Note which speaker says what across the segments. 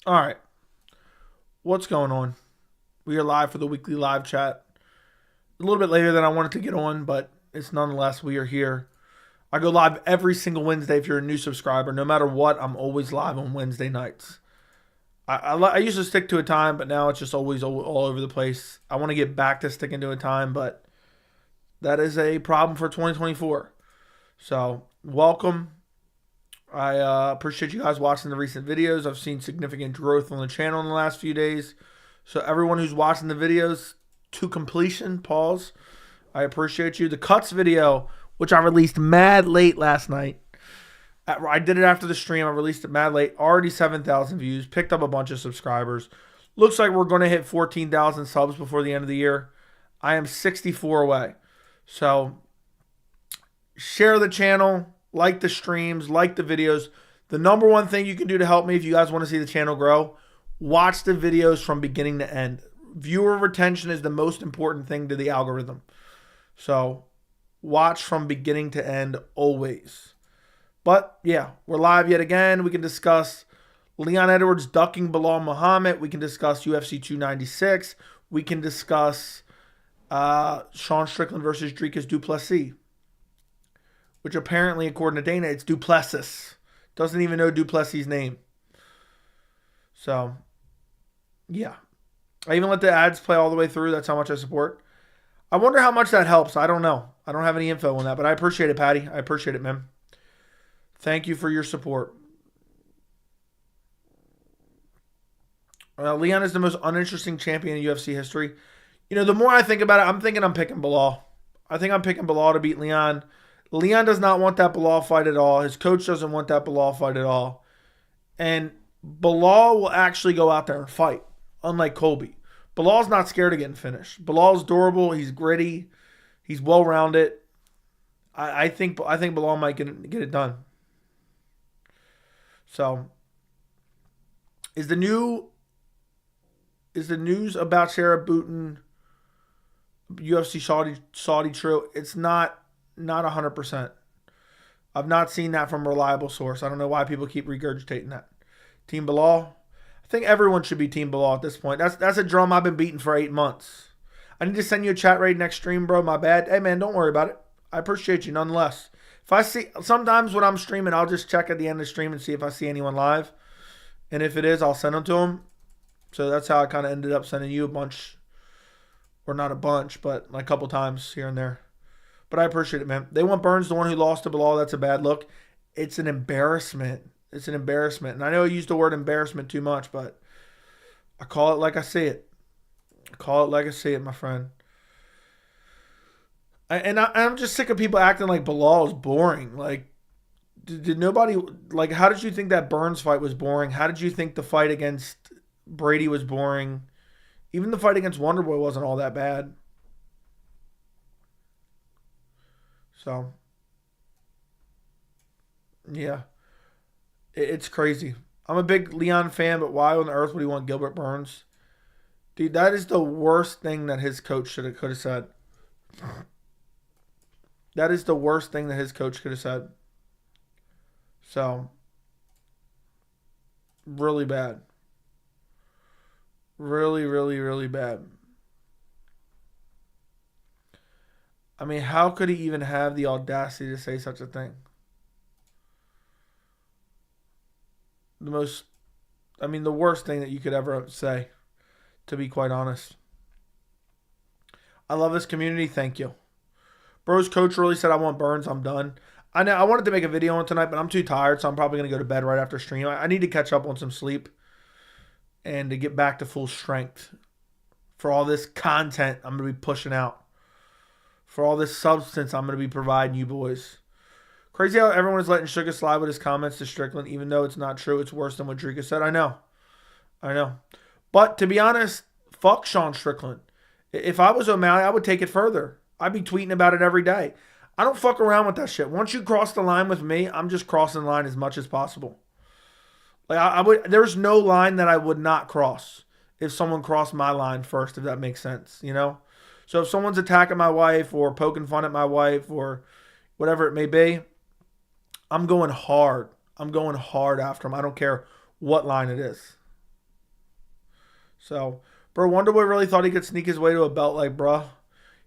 Speaker 1: All right. What's going on? We are live for the weekly live chat. A little bit later than I wanted to get on, but it's nonetheless, we are here. I go live every single Wednesday if you're a new subscriber. No matter what, I'm always live on Wednesday nights. I used to stick to a time, but now it's just always all over the place. I want to get back to sticking to a time, but that is a problem for 2024. So, welcome. I appreciate you guys watching the recent videos. I've seen significant growth on the channel in the last few days. So everyone who's watching the videos to completion, pause. I appreciate you. The cuts video, which I released mad late last night. I did it after the stream. I released it mad late. Already 7,000 views. Picked up a bunch of subscribers. Looks like we're going to hit 14,000 subs before the end of the year. I am 64 away. So share the channel. Like the streams, like the videos. The number one thing you can do to help me if you guys want to see the channel grow, watch the videos from beginning to end. Viewer retention is the most important thing to the algorithm. So watch from beginning to end always. But yeah, we're live yet again. We can discuss Leon Edwards ducking Belal Muhammad. We can discuss UFC 296. We can discuss Sean Strickland versus Dricus Du Plessis. Which apparently, according to Dana, it's Du Plessis. Doesn't even know Du Plessis' name. So, yeah. I even let the ads play all the way through. That's how much I support. I wonder how much that helps. I don't know. I don't have any info on that, but I appreciate it, Patty. I appreciate it, man. Thank you for your support. Leon is the most uninteresting champion in UFC history. You know, the more I think about it, I'm thinking I'm picking Belal. I think I'm picking Belal to beat Leon. Leon does not want that Belal fight at all. His coach doesn't want that Belal fight at all. And Belal will actually go out there and fight, unlike Colby. Belal's not scared of getting finished. Belal's durable. He's gritty. He's well-rounded. I think Belal might get it done. So, is the news about Sarah Booten UFC Saudi true? It's not 100%. I've not seen that from a reliable source. I don't know why people keep regurgitating that. Team Belal? I think everyone should be Team Belal at this point. That's a drum I've been beating for 8 months. I need to send you a chat raid next stream, bro. My bad. Hey, man, don't worry about it. I appreciate you nonetheless. If I see, sometimes when I'm streaming, I'll just check at the end of the stream and see if I see anyone live. And if it is, I'll send them to them. So that's how I kind of ended up sending you a bunch. Or not a bunch, but like a couple times here and there. But I appreciate it, man. They want Burns, the one who lost to Belal. That's a bad look. It's an embarrassment. It's an embarrassment. And I know I used the word embarrassment too much, but I call it like I see it. I call it like I see it, my friend. I'm just sick of people acting like Belal is boring. Like, did nobody, like, how did you think that Burns fight was boring? How did you think the fight against Brady was boring? Even the fight against Wonderboy wasn't all that bad. So, yeah, it's crazy. I'm a big Leon fan, but why on earth would he want Gilbert Burns? Dude, that is the worst thing that his coach could have said. That is the worst thing that his coach could have said. So, really bad. Really, really, really bad. I mean, how could he even have the audacity to say such a thing? The worst thing that you could ever say, to be quite honest. I love this community. Thank you. Bro's coach really said, I want Burns. I'm done. I know I wanted to make a video on tonight, but I'm too tired, so I'm probably going to go to bed right after stream. I need to catch up on some sleep and to get back to full strength for all this content I'm going to be pushing out. For all this substance I'm going to be providing you boys. Crazy how everyone is letting Sugar slide with his comments to Strickland, even though it's not true. It's worse than what Dricus said. I know. But to be honest, fuck Sean Strickland. If I was O'Malley, I would take it further. I'd be tweeting about it every day. I don't fuck around with that shit. Once you cross the line with me, I'm just crossing the line as much as possible. Like there's no line that I would not cross if someone crossed my line first, if that makes sense, you know? So if someone's attacking my wife or poking fun at my wife or whatever it may be, I'm going hard. I'm going hard after them. I don't care what line it is. So, bro, Wonderboy really thought he could sneak his way to a belt, like, bro.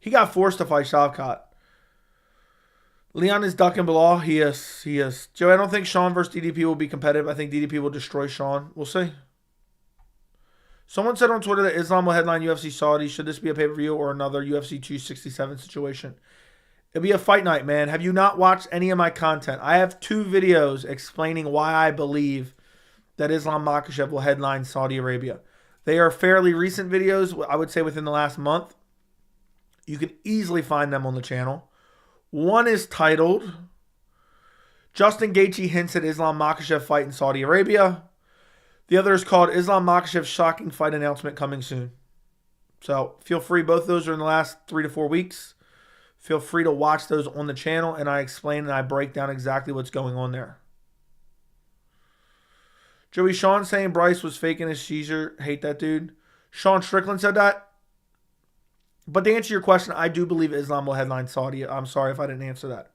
Speaker 1: He got forced to fight Shavkat. Leon is ducking Belal. He is. He is. Joe, I don't think Sean versus DDP will be competitive. I think DDP will destroy Sean. We'll see. Someone said on Twitter that Islam will headline UFC Saudi. Should this be a pay-per-view or another UFC 267 situation? It'll be a fight night, man. Have you not watched any of my content? I have 2 videos explaining why I believe that Islam Makhachev will headline Saudi Arabia. They are fairly recent videos, I would say within the last month. You can easily find them on the channel. One is titled, Justin Gaethje hints at Islam Makhachev fight in Saudi Arabia. The other is called Islam Makhachev shocking fight announcement coming soon. So feel free. Both of those are in the last 3 to 4 weeks. Feel free to watch those on the channel, and I explain and I break down exactly what's going on there. Joey, Sean saying Bryce was faking his seizure. Hate that dude. Sean Strickland said that. But to answer your question, I do believe Islam will headline Saudi. I'm sorry if I didn't answer that.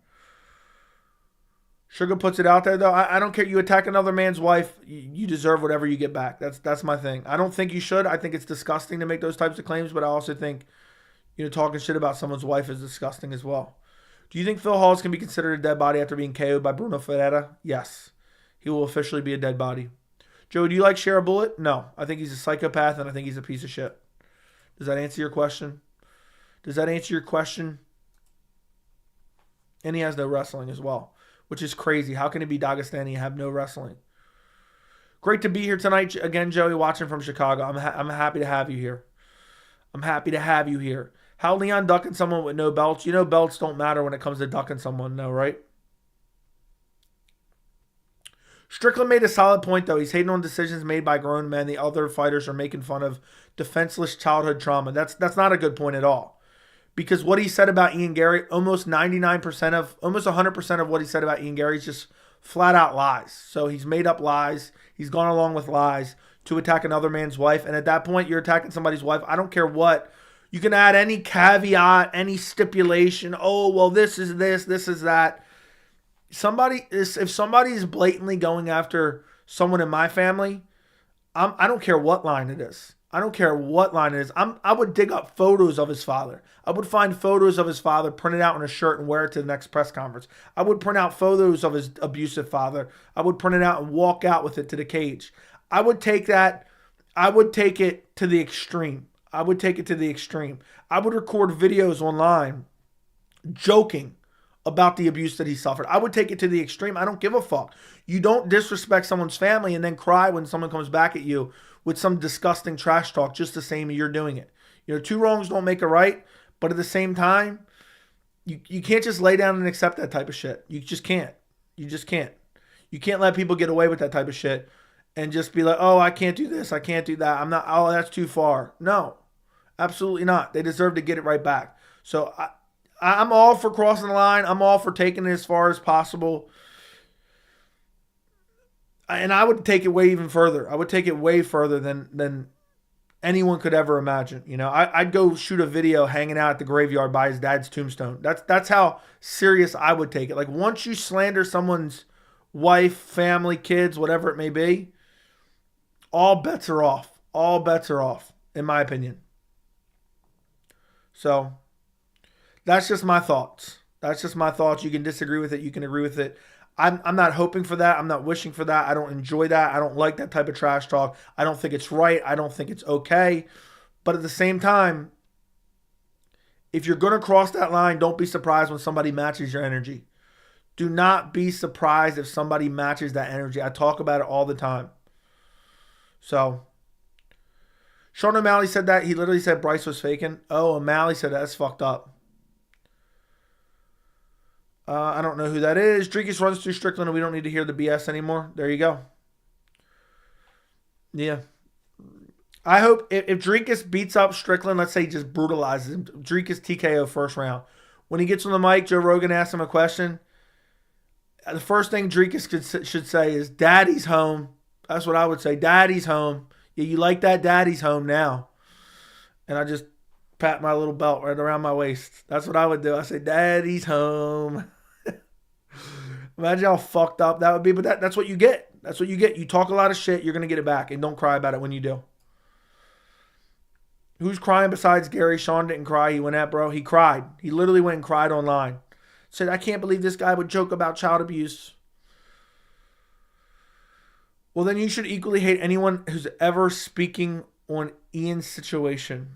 Speaker 1: Sugar puts it out there, though. I don't care. You attack another man's wife, you deserve whatever you get back. That's my thing. I don't think you should. I think it's disgusting to make those types of claims, but I also think, talking shit about someone's wife is disgusting as well. Do you think Phil Hawes can be considered a dead body after being KO'd by Bruno Ferreira? Yes. He will officially be a dead body. Joe, do you like Share a Bullet? No. I think he's a psychopath, and I think he's a piece of shit. Does that answer your question? Does that answer your question? And he has no wrestling as well, which is crazy. How can he be Dagestani and have no wrestling? Great to be here tonight again, Joey, watching from Chicago. I'm happy to have you here. I'm happy to have you here. How Leon ducking someone with no belts? Belts don't matter when it comes to ducking someone, no, right? Strickland made a solid point, though. He's hating on decisions made by grown men. The other fighters are making fun of defenseless childhood trauma. That's not a good point at all. Because what he said about Ian Gary, almost 100% of what he said about Ian Gary is just flat out lies. So he's made up lies. He's gone along with lies to attack another man's wife. And at that point, you're attacking somebody's wife. I don't care what. You can add any caveat, any stipulation. Oh, well, this is this is that. If somebody is blatantly going after someone in my family, I don't care what line it is. I don't care what line it is. I would dig up photos of his father. I would find photos of his father, print it out in a shirt and wear it to the next press conference. I would print out photos of his abusive father. I would print it out and walk out with it to the cage. I would take that. I would take it to the extreme. I would take it to the extreme. I would record videos online joking about the abuse that he suffered. I would take it to the extreme. I don't give a fuck. You don't disrespect someone's family and then cry when someone comes back at you with some disgusting trash talk just the same as you're doing it. 2 wrongs don't make a right, but at the same time, you can't just lay down and accept that type of shit. You just can't. You just can't. You can't let people get away with that type of shit and just be like, oh, I can't do this, I can't do that. Oh, that's too far. No, absolutely not. They deserve to get it right back. So I'm all for crossing the line. I'm all for taking it as far as possible. And I would take it way even further. I would take it way further than anyone could ever imagine. I'd go shoot a video hanging out at the graveyard by his dad's tombstone. That's how serious I would take it. Like, once you slander someone's wife, family, kids, whatever it may be, all bets are off. All bets are off, in my opinion. So that's just my thoughts. That's just my thoughts. You can disagree with it. You can agree with it. I'm not hoping for that. I'm not wishing for that. I don't enjoy that. I don't like that type of trash talk. I don't think it's right. I don't think it's okay. But at the same time, if you're going to cross that line, don't be surprised when somebody matches your energy. Do not be surprised if somebody matches that energy. I talk about it all the time. So, Sean O'Malley said that. He literally said Bryce was faking. Oh, O'Malley said that. That's fucked up. I don't know who that is. Dricus runs through Strickland and we don't need to hear the BS anymore. There you go. Yeah. I hope if Dricus beats up Strickland, let's say he just brutalizes him. Dricus TKO first round. When he gets on the mic, Joe Rogan asks him a question. The first thing Dricus should say is, Daddy's home. That's what I would say. Daddy's home. Yeah, you like that? Daddy's home now. And I just pat my little belt right around my waist. That's what I would do. I say, Daddy's home. Imagine how fucked up that would be. But that's what you get. That's what you get. You talk a lot of shit, you're going to get it back. And don't cry about it when you do. Who's crying besides Gary? Sean didn't cry. He went at, bro. He cried. He literally went and cried online. Said, I can't believe this guy would joke about child abuse. Well, then you should equally hate anyone who's ever speaking on Ian's situation.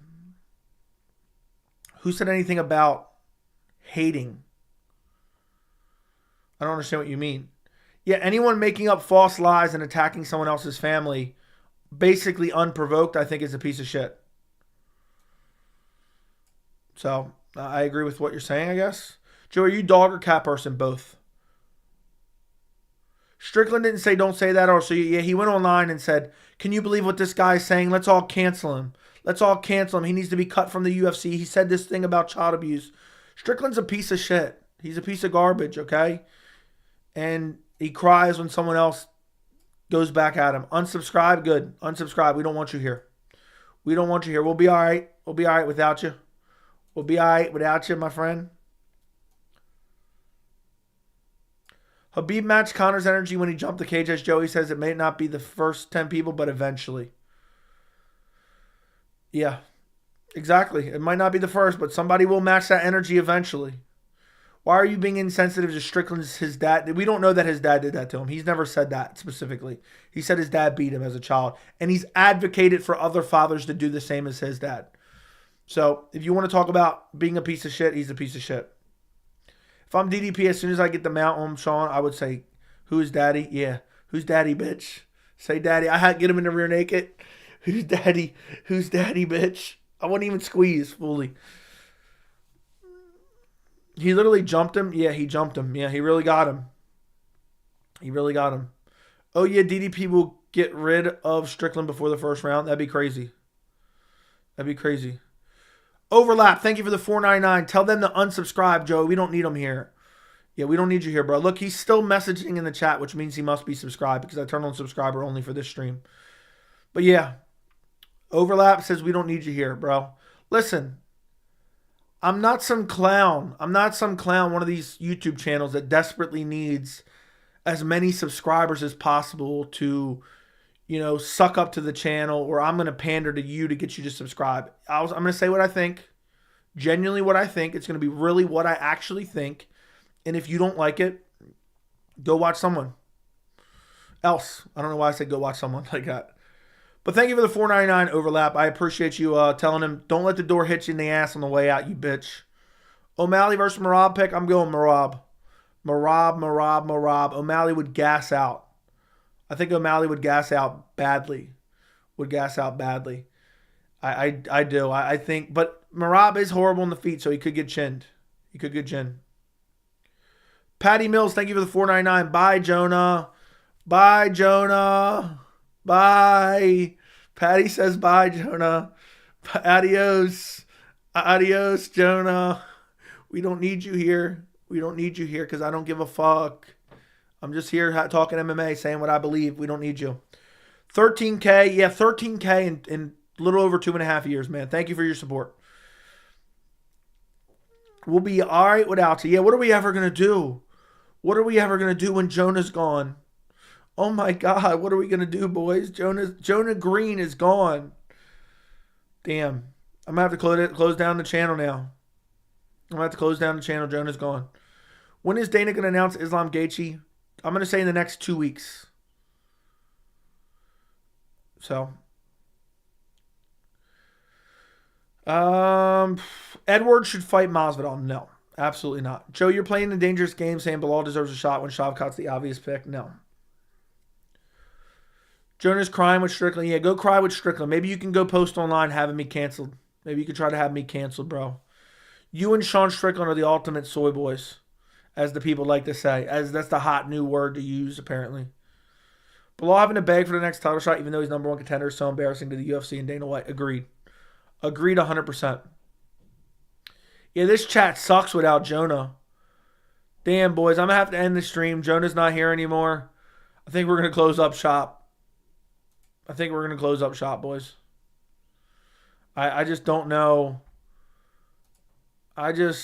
Speaker 1: Who said anything about hating? I don't understand what you mean. Yeah, anyone making up false lies and attacking someone else's family, basically unprovoked, I think is a piece of shit. So, I agree with what you're saying, I guess. Joe, are you dog or cat person? Both. Strickland didn't say don't say that. Or so yeah, he went online and said, can you believe what this guy's saying? Let's all cancel him. Let's all cancel him. He needs to be cut from the UFC. He said this thing about child abuse. Strickland's a piece of shit. He's a piece of garbage, okay? And he cries when someone else goes back at him. Unsubscribe, good. Unsubscribe. We don't want you here. We don't want you here. We'll be all right. We'll be all right without you. We'll be all right without you, my friend. Habib matched Connor's energy when he jumped the cage. As Joey says, it may not be the first 10 people, but eventually. Yeah, exactly. It might not be the first, but somebody will match that energy eventually. Why are you being insensitive to Strickland's his dad? We don't know that his dad did that to him. He's never said that specifically. He said his dad beat him as a child. And he's advocated for other fathers to do the same as his dad. So if you want to talk about being a piece of shit, he's a piece of shit. If I'm DDP, as soon as I get the mount home, Sean, I would say, who's daddy? Yeah. Who's daddy, bitch? Say daddy. I had to get him in the rear naked. Who's daddy? Who's daddy, bitch? I wouldn't even squeeze fully. He literally jumped him. Yeah, he jumped him. Yeah, he really got him. He really got him. Oh, yeah, DDP will get rid of Strickland before the first round. That'd be crazy. That'd be crazy. Overlap, thank you for the $4.99. Tell them to unsubscribe, Joey. We don't need them here. Yeah, we don't need you here, bro. Look, he's still messaging in the chat, which means he must be subscribed because I turned on subscriber only for this stream. But yeah, Overlap says we don't need you here, bro. Listen, I'm not some clown. I'm not some clown, one of these YouTube channels that desperately needs as many subscribers as possible to, you know, suck up to the channel, or I'm going to pander to you to get you to subscribe. I'm going to say what I think, genuinely what I think. It's going to be really what I actually think. And if you don't like it, go watch someone else. I don't know why I said go watch someone like that. But thank you for the $4.99 Overlap. I appreciate you telling him, don't let the door hit you in the ass on the way out, you bitch. O'Malley versus Merab pick. I'm going Merab. Merab. O'Malley would gas out. I think O'Malley would gas out badly. I do. I think, but Merab is horrible in the feet, so he could get chinned. Patty Mills, thank you for the $4.99. Bye, Jonah. Bye. Patty says bye, Jonah. Adios, Jonah. We don't need you here. Because I don't give a fuck. I'm just here talking MMA, saying what I believe. We don't need you. 13K. Yeah, 13K in a little over 2.5 years, man. Thank you for your support. We'll be all right without you. Yeah, what are we ever going to do? What are we ever going to do when Jonah's gone? Oh, my God. What are we going to do, boys? Jonah Green is gone. Damn. I'm going to have to close down the channel now. Jonah's gone. When is Dana going to announce Islam Gaethje? I'm going to say in the next 2 weeks. So. Edward should fight Masvidal. No, absolutely not. Joe, you're playing a dangerous game saying Belal deserves a shot when Shavkat's the obvious pick. No. Jonah's crying with Strickland. Yeah, go cry with Strickland. Maybe you can go post online having me canceled. Maybe you could try to have me canceled, bro. You and Sean Strickland are the ultimate soy boys, as the people like to say. As that's the hot new word to use, apparently. Belal having to beg for the next title shot, even though he's number one contender, is so embarrassing to the UFC and Dana White. Agreed 100%. Yeah, this chat sucks without Jonah. Damn, boys, I'm going to have to end the stream. Jonah's not here anymore. I think we're going to close up shop. Boys. I just don't know. I don't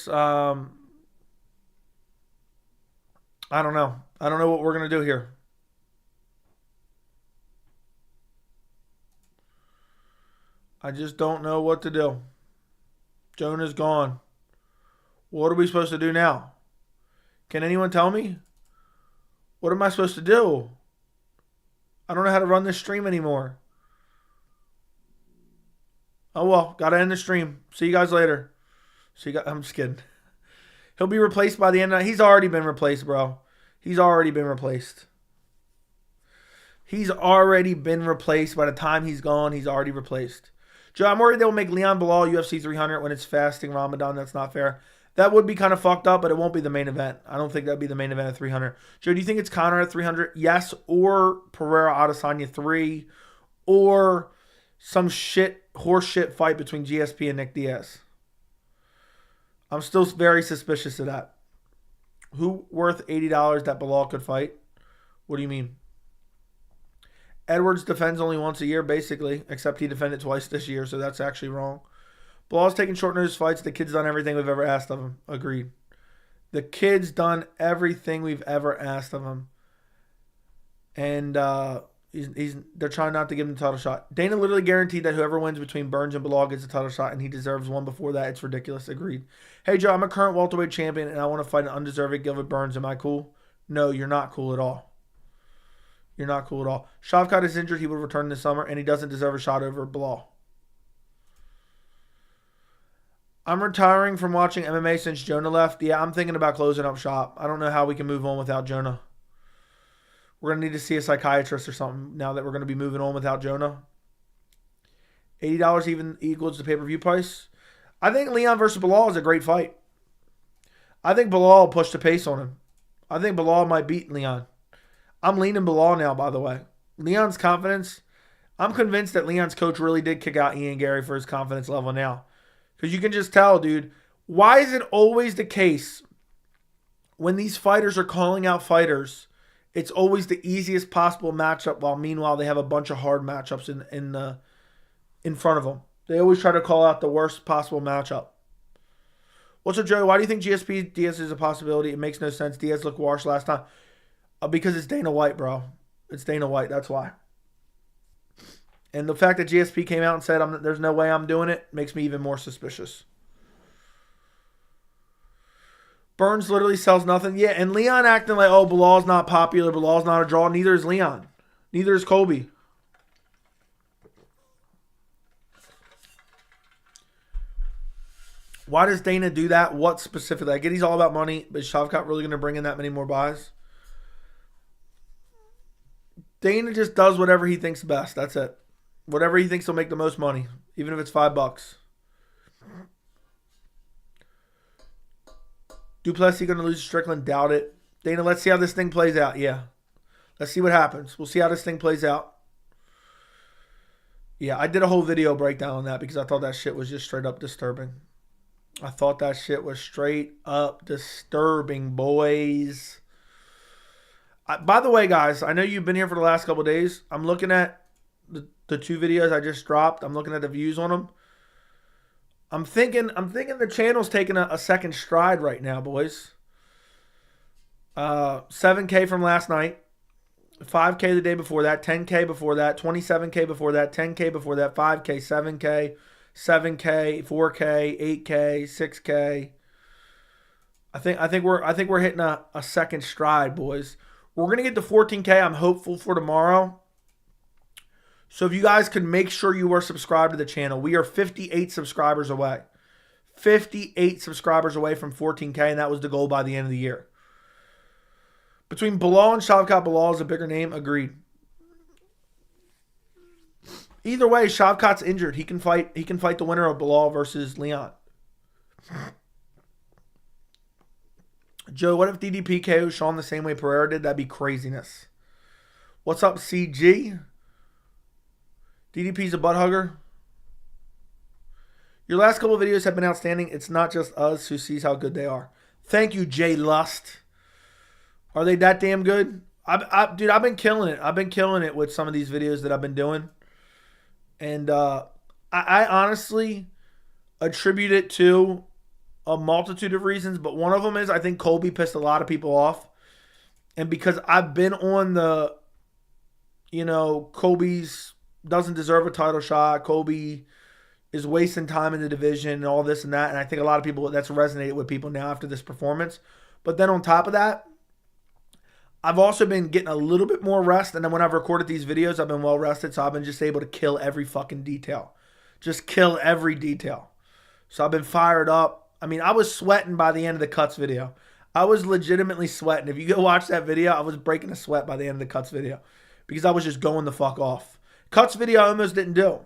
Speaker 1: know. I don't know what we're going to do here. I just don't know what to do. Jonah's gone. What are we supposed to do now? Can anyone tell me? What am I supposed to do? I don't know how to run this stream anymore. Oh well, gotta end the stream. See you guys later. I'm just kidding. He'll be replaced by the end of the night. He's already been replaced, bro. He's already been replaced. He's already been replaced. By the time he's gone, he's already replaced. Joe, I'm worried they'll make Leon Belal UFC 300 when it's fasting Ramadan. That's not fair. That would be kind of fucked up, but it won't be the main event. I don't think that'd be the main event at 300. Joe, do you think it's Conor at 300? Yes, or Pereira Adesanya 3, or some horse shit fight between GSP and Nick Diaz. I'm still very suspicious of that. Who worth $80 that Belal could fight? What do you mean? Edwards defends only once a year, basically, except he defended twice this year, so that's actually wrong. Belal's taking short notice fights. The kid's done everything we've ever asked of him. Agreed. The kid's done everything we've ever asked of him. And they're trying not to give him the title shot. Dana literally guaranteed that whoever wins between Burns and Belal gets a title shot, and he deserves one before that. It's ridiculous. Agreed. Hey, Joe, I'm a current welterweight champion, and I want to fight an undeserved Gilbert Burns. Am I cool? No, you're not cool at all. You're not cool at all. Shavkat is injured. He will return this summer, and he doesn't deserve a shot over Belal. I'm retiring from watching MMA since Jonah left. Yeah, I'm thinking about closing up shop. I don't know how we can move on without Jonah. We're going to need to see a psychiatrist or something now that we're going to be moving on without Jonah. $80 even equals the pay-per-view price. I think Leon versus Belal is a great fight. I think Belal will push the pace on him. I think Belal might beat Leon. I'm leaning Belal now, by the way. Leon's confidence. I'm convinced that Leon's coach really did kick out Ian Gary for his confidence level now. Because you can just tell, dude. Why is it always the case when these fighters are calling out fighters, it's always the easiest possible matchup, while meanwhile they have a bunch of hard matchups in front of them. They always try to call out the worst possible matchup. What's up, Joey? Why do you think GSP Diaz is a possibility? It makes no sense. Diaz looked washed last time. Because it's Dana White, bro. It's Dana White. That's why. And the fact that GSP came out and said there's no way I'm doing it makes me even more suspicious. Burns literally sells nothing. Yeah, and Leon acting like, oh, Belal's not popular. Belal's not a draw. Neither is Leon. Neither is Colby. Why does Dana do that? What specifically? I get he's all about money, but is Shavkat really going to bring in that many more buys? Dana just does whatever he thinks best. That's it. Whatever he thinks will make the most money, even if it's $5. Du Plessis going to lose to Strickland? Doubt it. Dana, let's see how this thing plays out. Yeah. Let's see what happens. We'll see how this thing plays out. Yeah, I did a whole video breakdown on that because I thought that shit was just straight up disturbing. I thought that shit was straight up disturbing, boys. By the way, guys, I know you've been here for the last couple of days. I'm looking at the two videos I just dropped. I'm looking at the views on them. I'm thinking the channel's taking a second stride right now, boys. 7K from last night, 5K the day before that, 10K before that, 27K before that, 10K before that, 5K, 7K, 7K, 4K, 8K, 6K. I think we're hitting a second stride, boys. We're gonna get to 14K. I'm hopeful for tomorrow. So if you guys could make sure you are subscribed to the channel. We are 58 subscribers away. 58 subscribers away from 14K, and that was the goal by the end of the year. Between Belal and Shavkat, Belal is a bigger name. Agreed. Either way, Shavkat's injured. He can fight the winner of Belal versus Leon. Joe, what if DDP KO'd Sean the same way Pereira did? That'd be craziness. What's up, CG? DDP's a butt hugger. Your last couple of videos have been outstanding. It's not just us who sees how good they are. Thank you, Jay Lust. Are they that damn good? Dude, I've been killing it. I've been killing it with some of these videos that I've been doing. And I honestly attribute it to a multitude of reasons. But one of them is I think Colby pissed a lot of people off. And because I've been on the, Colby's doesn't deserve a title shot. Colby is wasting time in the division and all this and that. And I think a lot of people, that's resonated with people now after this performance. But then on top of that, I've also been getting a little bit more rest. And then when I've recorded these videos, I've been well rested. So I've been just able to kill every fucking detail. Just kill every detail. So I've been fired up. I mean, I was sweating by the end of the cuts video. I was legitimately sweating. If you go watch that video, I was breaking a sweat by the end of the cuts video. Because I was just going the fuck off. Cuts video I almost didn't do.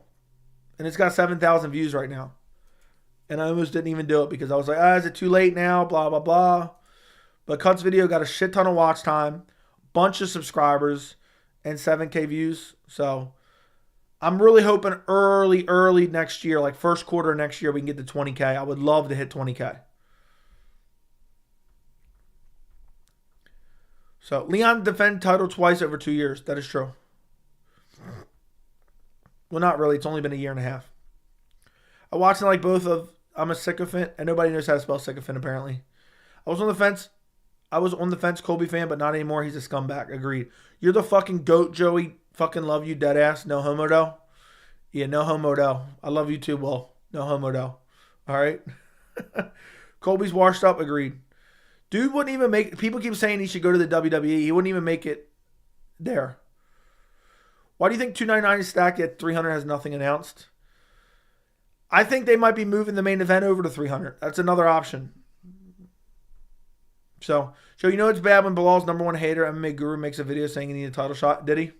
Speaker 1: And it's got 7,000 views right now. And I almost didn't even do it because I was like, is it too late now? Blah, blah, blah. But Cuts video got a shit ton of watch time, bunch of subscribers, and 7K views. So I'm really hoping early next year, like first quarter next year, we can get to 20K. I would love to hit 20K. So Leon defended title twice over 2 years. That is true. Well, not really. It's only been a year and a half. I watched like both of I'm a Sycophant, and nobody knows how to spell Sycophant apparently. I was on the fence, Colby fan, but not anymore. He's a scumbag. Agreed. You're the fucking goat, Joey. Fucking love you, dead ass. No homo though. Yeah, no homo though. I love you too, Will. No homo though. All right. Colby's washed up. Agreed. Dude wouldn't even make. People keep saying he should go to the WWE. He wouldn't even make it there. Why do you think 299 is stacked yet 300 has nothing announced? I think they might be moving the main event over to 300. That's another option. So you know it's bad when Belal's number one hater, MMA Guru, makes a video saying he needs a title shot. Did he?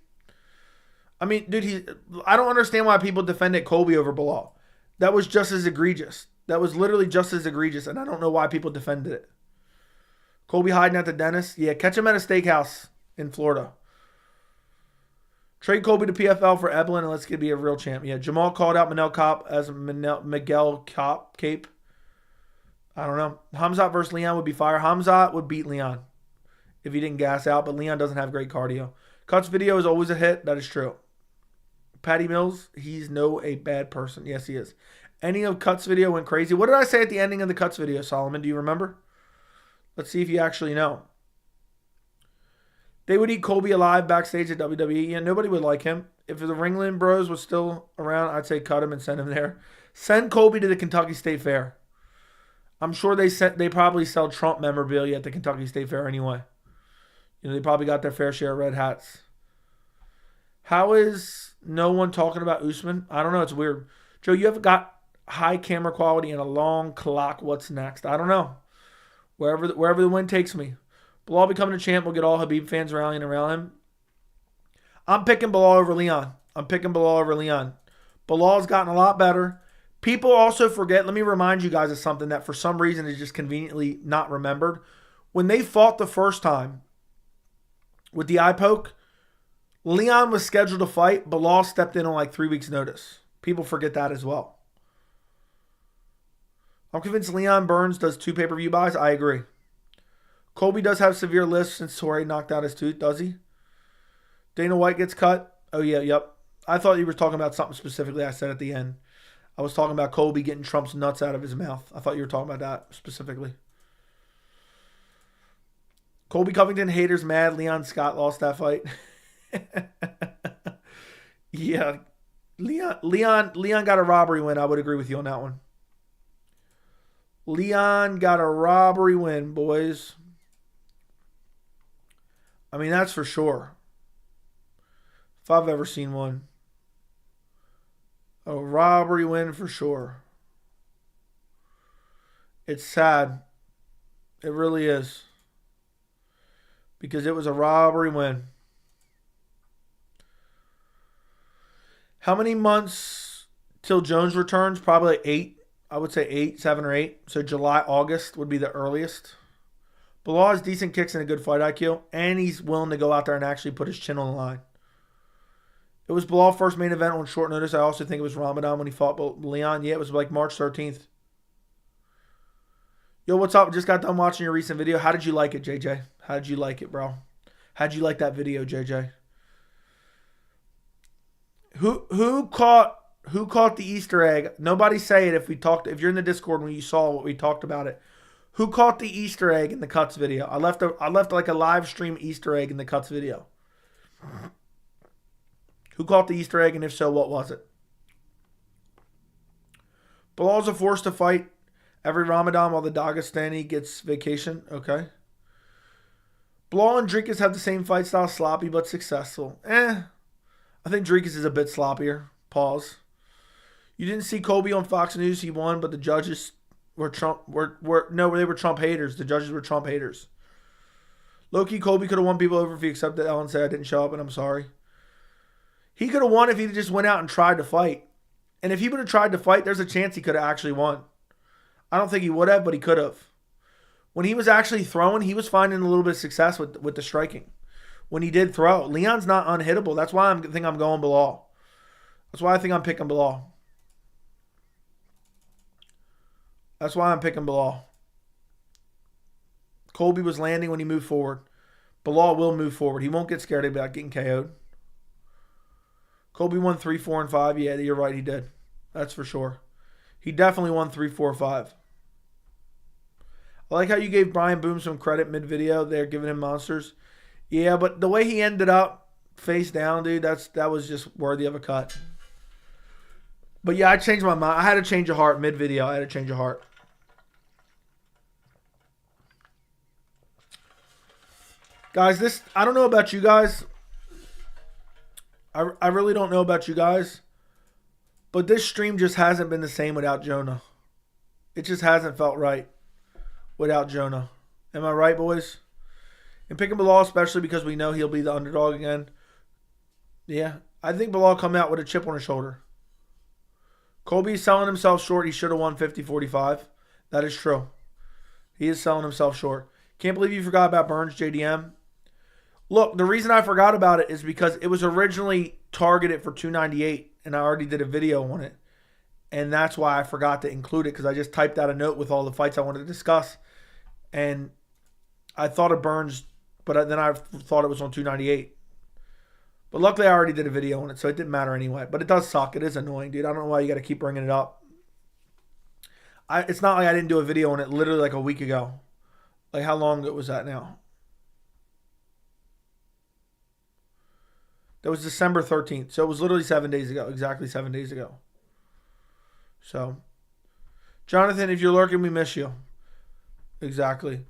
Speaker 1: I mean, dude, I don't understand why people defended Colby over Belal. That was just as egregious. That was literally just as egregious, and I don't know why people defended it. Colby hiding at the dentist? Yeah, catch him at a steakhouse in Florida. Trade Colby to PFL for Eblen and let's get be a real champ. Yeah, Jamal called out Manel Cop as Miguel Cape. I don't know. Hamzat versus Leon would be fire. Hamzat would beat Leon if he didn't gas out, but Leon doesn't have great cardio. Cuts video is always a hit. That is true. Patty Mills, he's a bad person. Yes, he is. Ending of Cuts video went crazy. What did I say at the ending of the Cuts video, Solomon? Do you remember? Let's see if you actually know. They would eat Colby alive backstage at WWE. Yeah, nobody would like him. If the Ringland Bros was still around, I'd say cut him and send him there. Send Colby to the Kentucky State Fair. I'm sure they probably sell Trump memorabilia at the Kentucky State Fair anyway. You know, they probably got their fair share of red hats. How is no one talking about Usman? I don't know. It's weird. Joe, you have got high camera quality and a long clock. What's next? I don't know. Wherever the wind takes me. Belal becoming a champ will get all Khabib fans rallying around him. I'm picking Belal over Leon. Belal's gotten a lot better. People also forget, let me remind you guys of something that for some reason is just conveniently not remembered. When they fought the first time with the eye poke, Leon was scheduled to fight. Belal stepped in on like 3 weeks' notice. People forget that as well. I'm convinced Leon Burns does 2 pay-per-view buys. I agree. Colby does have severe lisps since Torrey knocked out his tooth, does he? Dana White gets cut. Oh, yeah, yep. I thought you were talking about something specifically I said at the end. I was talking about Colby getting Trump's nuts out of his mouth. I thought you were talking about that specifically. Colby Covington haters mad. Leon Scott lost that fight. Yeah. Leon got a robbery win. I would agree with you on that one. Leon got a robbery win, boys. I mean, that's for sure. If I've ever seen one. A robbery win for sure. It's sad. It really is. Because it was a robbery win. How many months till Jones returns? Probably like 8. I would say 8, 7 or 8. So July, August would be the earliest. Belal has decent kicks and a good fight IQ. And he's willing to go out there and actually put his chin on the line. It was Belal's first main event on short notice. I also think it was Ramadan when he fought Leon. Yeah, it was like March 13th. Yo, what's up? Just got done watching your recent video. How did you like it, JJ? How did you like it, bro? How'd you like that video, JJ? Who caught the Easter egg? Nobody say it if you're in the Discord when you saw what we talked about it. Who caught the Easter egg in the Cuts video? I left like a live stream Easter egg in the Cuts video. Who caught the Easter egg, and if so, what was it? Belal's a force to fight every Ramadan while the Dagestani gets vacation. Okay. Belal and Dricus have the same fight style, sloppy but successful. I think Dricus is a bit sloppier. Pause. You didn't see Colby on Fox News. He won, but the judges were Trump. They were Trump haters. The judges were Trump haters. Low-key, Colby could have won people over if he accepted Ellen and said, I didn't show up and I'm sorry. He could have won if he just went out and tried to fight. And if he would have tried to fight, there's a chance he could have actually won. I don't think he would have, but he could have. When he was actually throwing, he was finding a little bit of success with the striking. When he did throw, Leon's not unhittable. That's why I think I'm going Belal. That's why I think I'm picking Belal. That's why I'm picking Belal. Colby was landing when he moved forward. Belal will move forward. He won't get scared about getting KO'd. Colby won 3, 4, and 5. Yeah, you're right, he did. That's for sure. He definitely won 3, 4, 5. I like how you gave Brian Boom some credit mid-video. They're giving him monsters. Yeah, but the way he ended up face down, dude, that was just worthy of a cut. But yeah, I changed my mind. I had to change of heart mid-video. I had to change of heart. Guys, I don't know about you guys. I really don't know about you guys. But this stream just hasn't been the same without Jonah. It just hasn't felt right without Jonah. Am I right, boys? And picking Belal, especially because we know he'll be the underdog again. Yeah, I think Belal come out with a chip on his shoulder. Colby's selling himself short. He should have won 50-45. That is true. He is selling himself short. Can't believe you forgot about Burns, JDM. Look, the reason I forgot about it is because it was originally targeted for 298, and I already did a video on it. And that's why I forgot to include it, because I just typed out a note with all the fights I wanted to discuss. And I thought of Burns, but then I thought it was on 298. But luckily I already did a video on it, so it didn't matter anyway. But it does suck. It is annoying, dude. I don't know why you got to keep bringing it up. It's not like I didn't do a video on it literally like a week ago. Like, how long ago was that now? That was December 13th. So it was literally 7 days ago. Exactly 7 days ago. So, Jonathan, if you're lurking, we miss you. Exactly.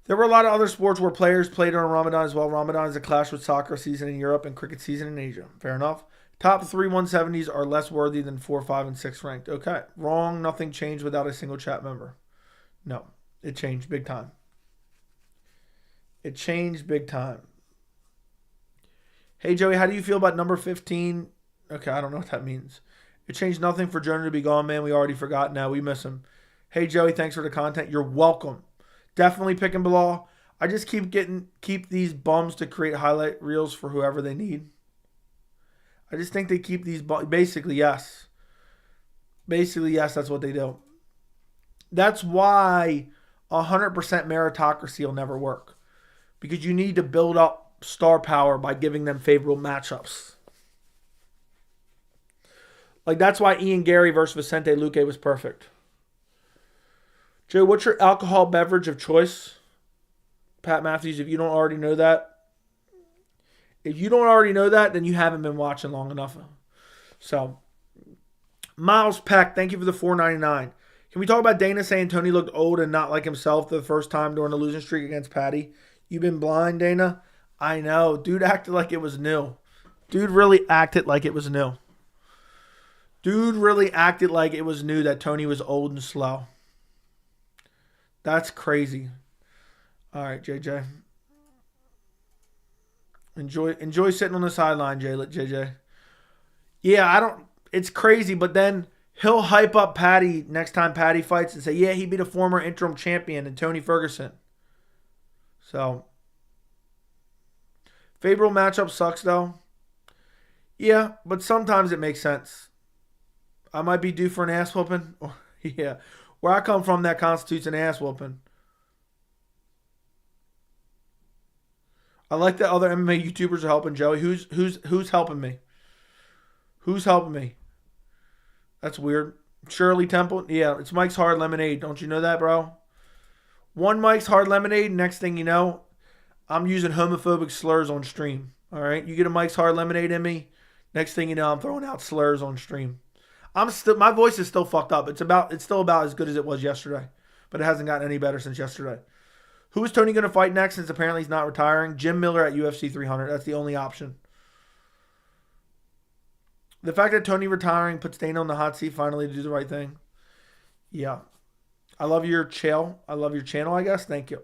Speaker 1: There were a lot of other sports where players played during Ramadan as well. Ramadan is a clash with soccer season in Europe and cricket season in Asia. Fair enough. Top 3 170s are less worthy than 4, 5, and 6 ranked. Okay. Wrong. Nothing changed without a single chat member. No. It changed big time. It changed big time. Hey, Joey, how do you feel about number 15? Okay, I don't know what that means. It changed nothing for Jonah to be gone, man. We already forgot now. We miss him. Hey, Joey, thanks for the content. You're welcome. Definitely picking Belal. I just keep these bums to create highlight reels for whoever they need. I just think they keep these basically, yes. Basically, yes, that's what they do. That's why 100% meritocracy will never work. Because you need to build up star power by giving them favorable matchups. Like, that's why Ian Gary versus Vicente Luque was perfect. Joe, what's your alcohol beverage of choice? Pat Matthews, if you don't already know that. If you don't already know that, then you haven't been watching long enough. So, Miles Peck, thank you for the $4.99. Can we talk about Dana saying Tony looked old and not like himself the first time during the losing streak against Patty? You've been blind, Dana? I know. Dude acted like it was new. Dude really acted like it was new. Dude really acted like it was new that Tony was old and slow. That's crazy. All right, JJ. Enjoy sitting on the sideline, JJ. Yeah, it's crazy, but then he'll hype up Patty next time Patty fights and say, yeah, he beat a former interim champion and Tony Ferguson. So, favorable matchup sucks, though. Yeah, but sometimes it makes sense. I might be due for an ass whooping. Yeah, where I come from, that constitutes an ass whooping. I like that other MMA YouTubers are helping Joey. Who's helping me? Who's helping me? That's weird. Shirley Temple? Yeah, it's Mike's Hard Lemonade. Don't you know that, bro? One Mike's Hard Lemonade, next thing you know, I'm using homophobic slurs on stream. All right? You get a Mike's Hard Lemonade in me, next thing you know, I'm throwing out slurs on stream. My voice is still fucked up. It's still about as good as it was yesterday, but it hasn't gotten any better since yesterday. Who is Tony going to fight next? Since apparently he's not retiring, Jim Miller at UFC 300. That's the only option. The fact that Tony retiring puts Dana on the hot seat finally to do the right thing. Yeah. I love your channel. I guess. Thank you.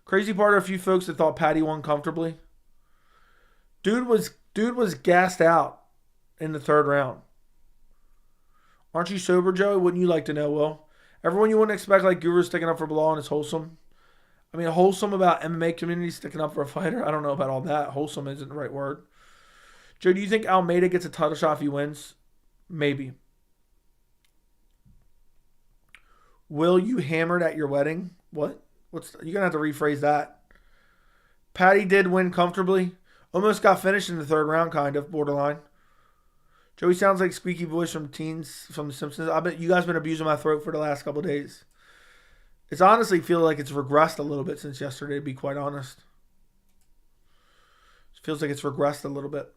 Speaker 1: Crazy part are a few folks that thought Patty won comfortably. Dude was gassed out in the third round. Aren't you sober, Joey? Wouldn't you like to know, Will? Everyone you wouldn't expect like Guru sticking up for Belal and is wholesome. I mean, wholesome about MMA community sticking up for a fighter. I don't know about all that. Wholesome isn't the right word. Joe, do you think Almeida gets a title shot if he wins? Maybe. Will you hammered at your wedding? What? You're going to have to rephrase that. Patty did win comfortably. Almost got finished in the third round, kind of, borderline. Joey sounds like squeaky voice from teens from The Simpsons. I bet you guys been abusing my throat for the last couple of days. It's honestly feel like it's regressed a little bit since yesterday, to be quite honest. It feels like it's regressed a little bit.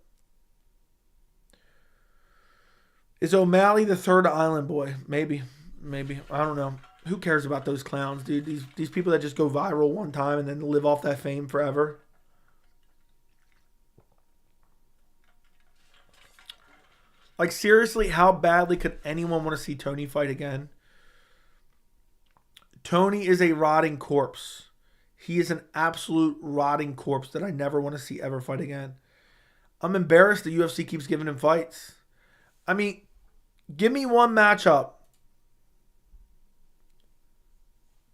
Speaker 1: Is O'Malley the third island boy? Maybe. I don't know. Who cares about those clowns, dude? These people that just go viral one time and then live off that fame forever. Like, seriously, how badly could anyone want to see Tony fight again? Tony is a rotting corpse. He is an absolute rotting corpse that I never want to see ever fight again. I'm embarrassed the UFC keeps giving him fights. I mean, give me one matchup.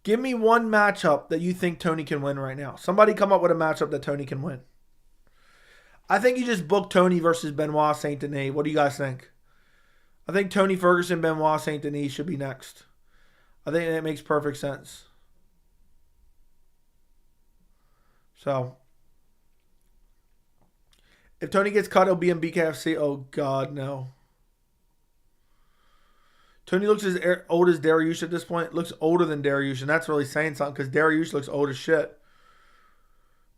Speaker 1: Give me one matchup that you think Tony can win right now. Somebody come up with a matchup that Tony can win. I think you just booked Tony versus Benoit Saint Denis. What do you guys think? I think Tony Ferguson, Benoit Saint Denis should be next. I think that makes perfect sense. So, if Tony gets cut, it'll be in BKFC. Oh, God, no. Tony looks as old as Dariush at this point. Looks older than Dariush, and that's really saying something because Dariush looks old as shit.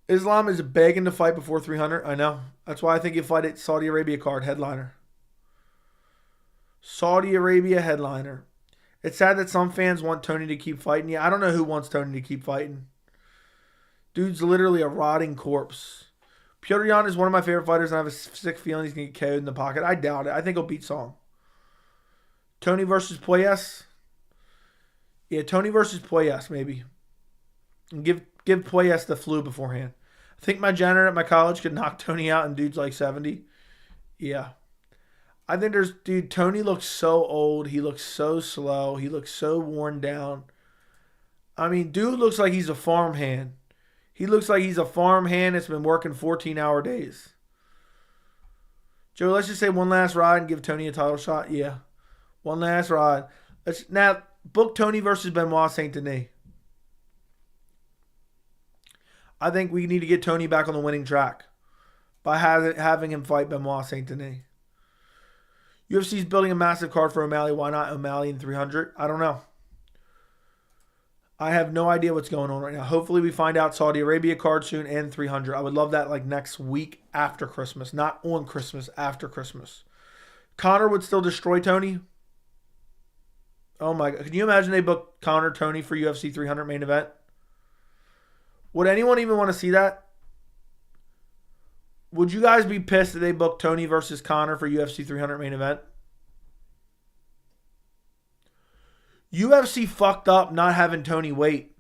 Speaker 1: Islam is begging to fight before 300. I know. That's why I think you fight at Saudi Arabia card, headliner. Saudi Arabia headliner. It's sad that some fans want Tony to keep fighting. Yeah, I don't know who wants Tony to keep fighting. Dude's literally a rotting corpse. Petr Yan is one of my favorite fighters, and I have a sick feeling he's going to get KO'd in the pocket. I doubt it. I think he'll beat Song. Tony versus Puelles? Yeah, Tony versus Puelles, maybe. And give Puelles the flu beforehand. I think my janitor at my college could knock Tony out and dude's like 70. Yeah. I think Tony looks so old. He looks so slow. He looks so worn down. I mean, dude looks like he's a farmhand. He looks like he's a farmhand that's been working 14-hour days. Joe, let's just say one last ride and give Tony a title shot. Yeah. One last ride. Let's now book Tony versus Benoit Saint Denis. I think we need to get Tony back on the winning track by having him fight Benoit Saint Denis. UFC's building a massive card for O'Malley. Why not O'Malley in 300? I don't know. I have no idea what's going on right now. Hopefully we find out Saudi Arabia card soon and 300. I would love that like next week after Christmas. Not on Christmas, after Christmas. Conor would still destroy Tony. Oh my God. Can you imagine they booked Conor Tony for UFC 300 main event? Would anyone even want to see that? Would you guys be pissed that they booked Tony versus Conor for UFC 300 main event? UFC fucked up not having Tony wait.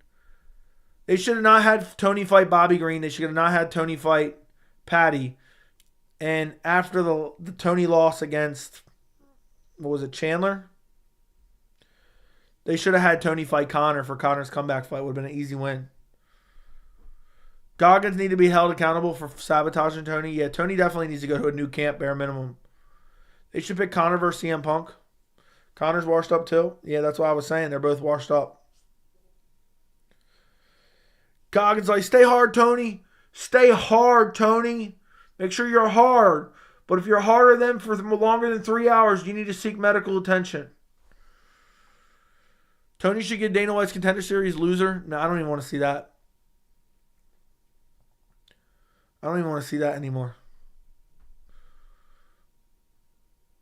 Speaker 1: They should have not had Tony fight Bobby Green. They should have not had Tony fight Patty. And after the Tony loss against, what was it, Chandler? They should have had Tony fight Conor for Conor's comeback fight. Would have been an easy win. Goggins need to be held accountable for sabotaging Tony. Yeah, Tony definitely needs to go to a new camp, bare minimum. They should pick Conor versus CM Punk. Conor's washed up too. Yeah, that's what I was saying. They're both washed up. Goggins like, stay hard, Tony. Stay hard, Tony. Make sure you're hard. But if you're harder than for longer than 3 hours, you need to seek medical attention. Tony should get Dana White's Contender Series loser. No, I don't even want to see that. I don't even want to see that anymore.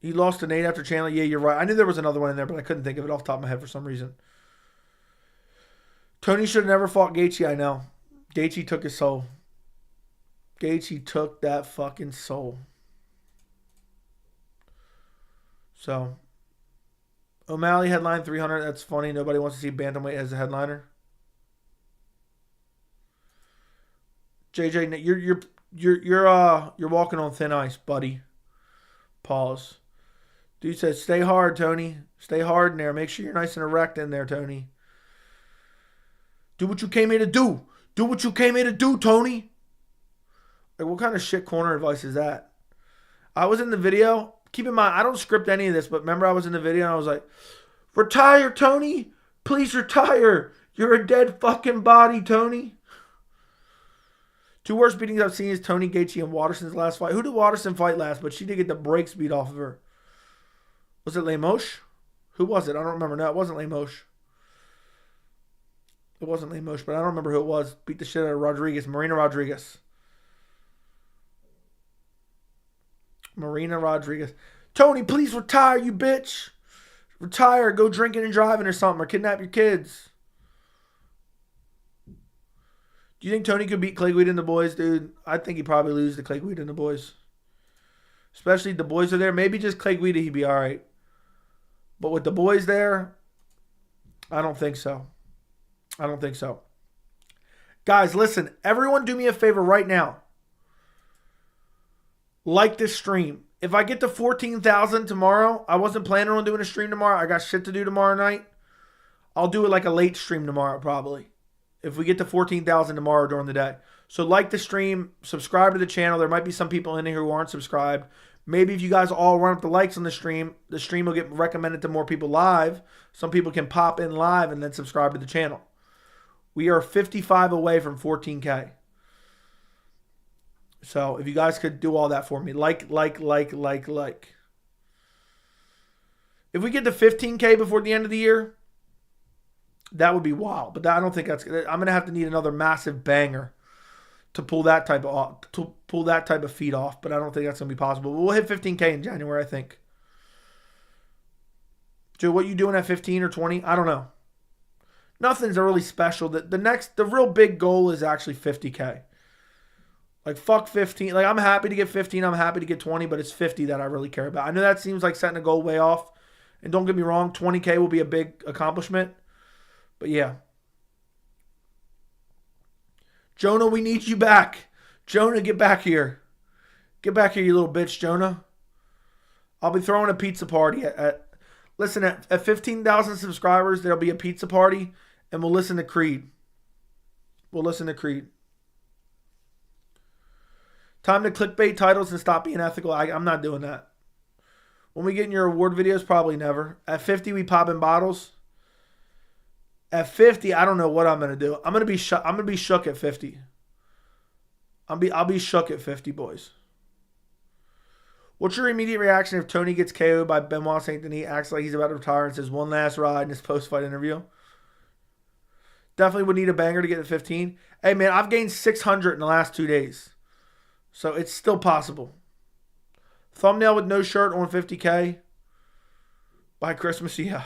Speaker 1: He lost to Nate after Chandler. Yeah, you're right. I knew there was another one in there, but I couldn't think of it off the top of my head for some reason. Tony should have never fought Gaethje, I know. Gaethje took his soul. Gaethje took that fucking soul. So, O'Malley headline 300. That's funny. Nobody wants to see bantamweight as a headliner. JJ, you're walking on thin ice, buddy. Pause. Dude says, stay hard, Tony. Stay hard in there. Make sure you're nice and erect in there, Tony. Do what you came here to do. Do what you came here to do, Tony. Like, what kind of shit corner advice is that? I was in the video. Keep in mind, I don't script any of this, but remember I was in the video and I was like, retire, Tony. Please retire. You're a dead fucking body, Tony. Two worst beatings I've seen is Tony Gaethje and Waterson's last fight. Who did Waterson fight last? But she did get the brakes beat off of her. Was it Lemos? Who was it? I don't remember. No, it wasn't Lemos. It wasn't Lemos, but I don't remember who it was. Beat the shit out of Rodriguez. Marina Rodriguez. Marina Rodriguez. Tony, please retire, you bitch. Retire. Go drinking and driving or something, or kidnap your kids. Do you think Tony could beat Clay Guida and the boys, dude? I think he'd probably lose to Clay Guida and the boys. Especially if the boys are there. Maybe just Clay Guida, he'd be all right. But with the boys there, I don't think so. I don't think so. Guys, listen. Everyone do me a favor right now. Like this stream. If I get to 14,000 tomorrow, I wasn't planning on doing a stream tomorrow. I got shit to do tomorrow night. I'll do it like a late stream tomorrow probably. If we get to 14,000 tomorrow during the day. So like the stream, subscribe to the channel. There might be some people in here who aren't subscribed. Maybe if you guys all run up the likes on the stream will get recommended to more people live. Some people can pop in live and then subscribe to the channel. We are 55 away from 14K. So if you guys could do all that for me. Like. If we get to 15K before the end of the year, that would be wild. But I don't think that's... I'm going to have to need another massive banger to pull that type of feat off. But I don't think that's going to be possible. But we'll hit 15K in January, I think. Joe, what you doing at 15 or 20? I don't know. Nothing's really special. The real big goal is actually 50K. Like, fuck 15. Like, I'm happy to get 15. I'm happy to get 20. But it's 50 that I really care about. I know that seems like setting a goal way off. And don't get me wrong, 20K will be a big accomplishment. But yeah. Jonah, we need you back. Jonah, get back here. Get back here, you little bitch, Jonah. I'll be throwing a pizza party listen, at 15,000 subscribers, there'll be a pizza party, and we'll listen to Creed. We'll listen to Creed. Time to clickbait titles and stop being ethical. I'm not doing that. When we get in your award videos, probably never. At 50, we pop in bottles. At 50, I don't know what I'm gonna do. I'm gonna be shook at 50. I'll be shook at 50, boys. What's your immediate reaction if Tony gets KO'd by Benoit Saint Denis, acts like he's about to retire, and says one last ride in his post-fight interview? Definitely would need a banger to get to 15. Hey man, I've gained 600 in the last 2 days, so it's still possible. Thumbnail with no shirt on 50K by Christmas, yeah.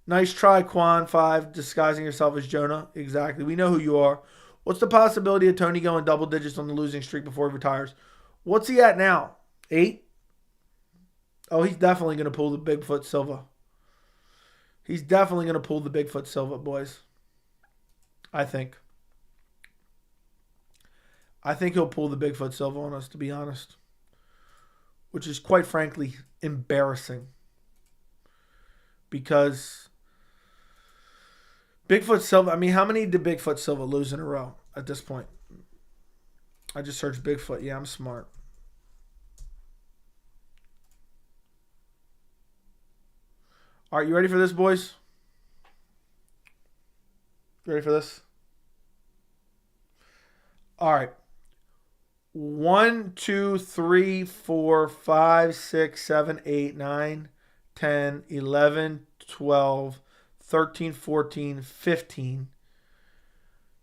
Speaker 1: Nice try, Quan5, disguising yourself as Jonah. Exactly. We know who you are. What's the possibility of Tony going double digits on the losing streak before he retires? What's he at now? 8? Oh, he's definitely going to pull the Bigfoot Silva. He's definitely going to pull the Bigfoot Silva, boys. I think he'll pull the Bigfoot Silva on us, to be honest. Which is, quite frankly, embarrassing. Because Bigfoot Silva, I mean, how many did Bigfoot Silva lose in a row at this point? I just searched Bigfoot. Yeah, I'm smart. All right, you ready for this, boys? You ready for this? All right. 1, 2, 3, 4, 5, 6, 7, 8, 9, 10, 11, 12, 13, 14, 15.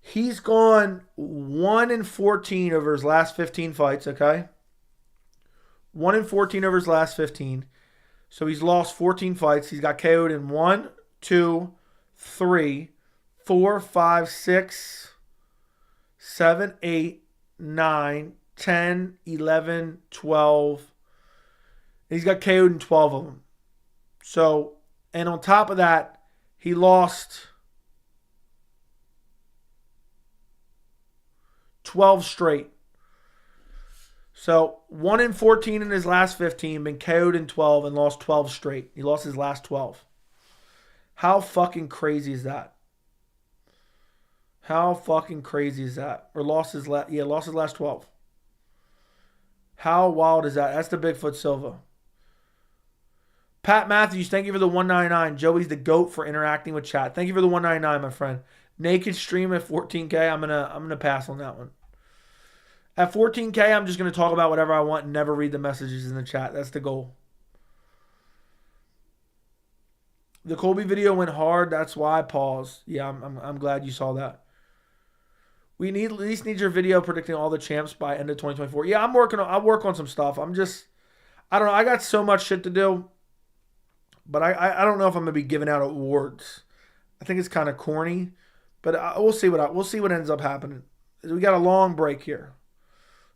Speaker 1: He's gone 1-14 over his last 15 fights, okay? 1-14 over his last 15. So he's lost 14 fights. He's got KO'd in 1, 2, 3, 4, 5, 6, 7, 8, 9, 10, 11, 12. And he's got KO'd in 12 of them. So, and on top of that, he lost 12 straight. So 1 in 14 in his last 15, been KO'd in 12 and lost 12 straight. He lost his last 12. How fucking crazy is that? How fucking crazy is that? Or lost his last 12. How wild is that? That's the Bigfoot Silva. Pat Matthews, thank you for the 199. Joey's the GOAT for interacting with chat. Thank you for the 199, my friend. Naked stream at 14K. I'm gonna pass on that one. At 14K, I'm just going to talk about whatever I want and never read the messages in the chat. That's the goal. The Colby video went hard. That's why I paused. Yeah, I'm glad you saw that. We at least need your video predicting all the champs by end of 2024. Yeah, I'll work on some stuff. I don't know. I got so much shit to do. But I don't know if I'm going to be giving out awards. I think it's kind of corny. But we'll see what ends up happening. We got a long break here.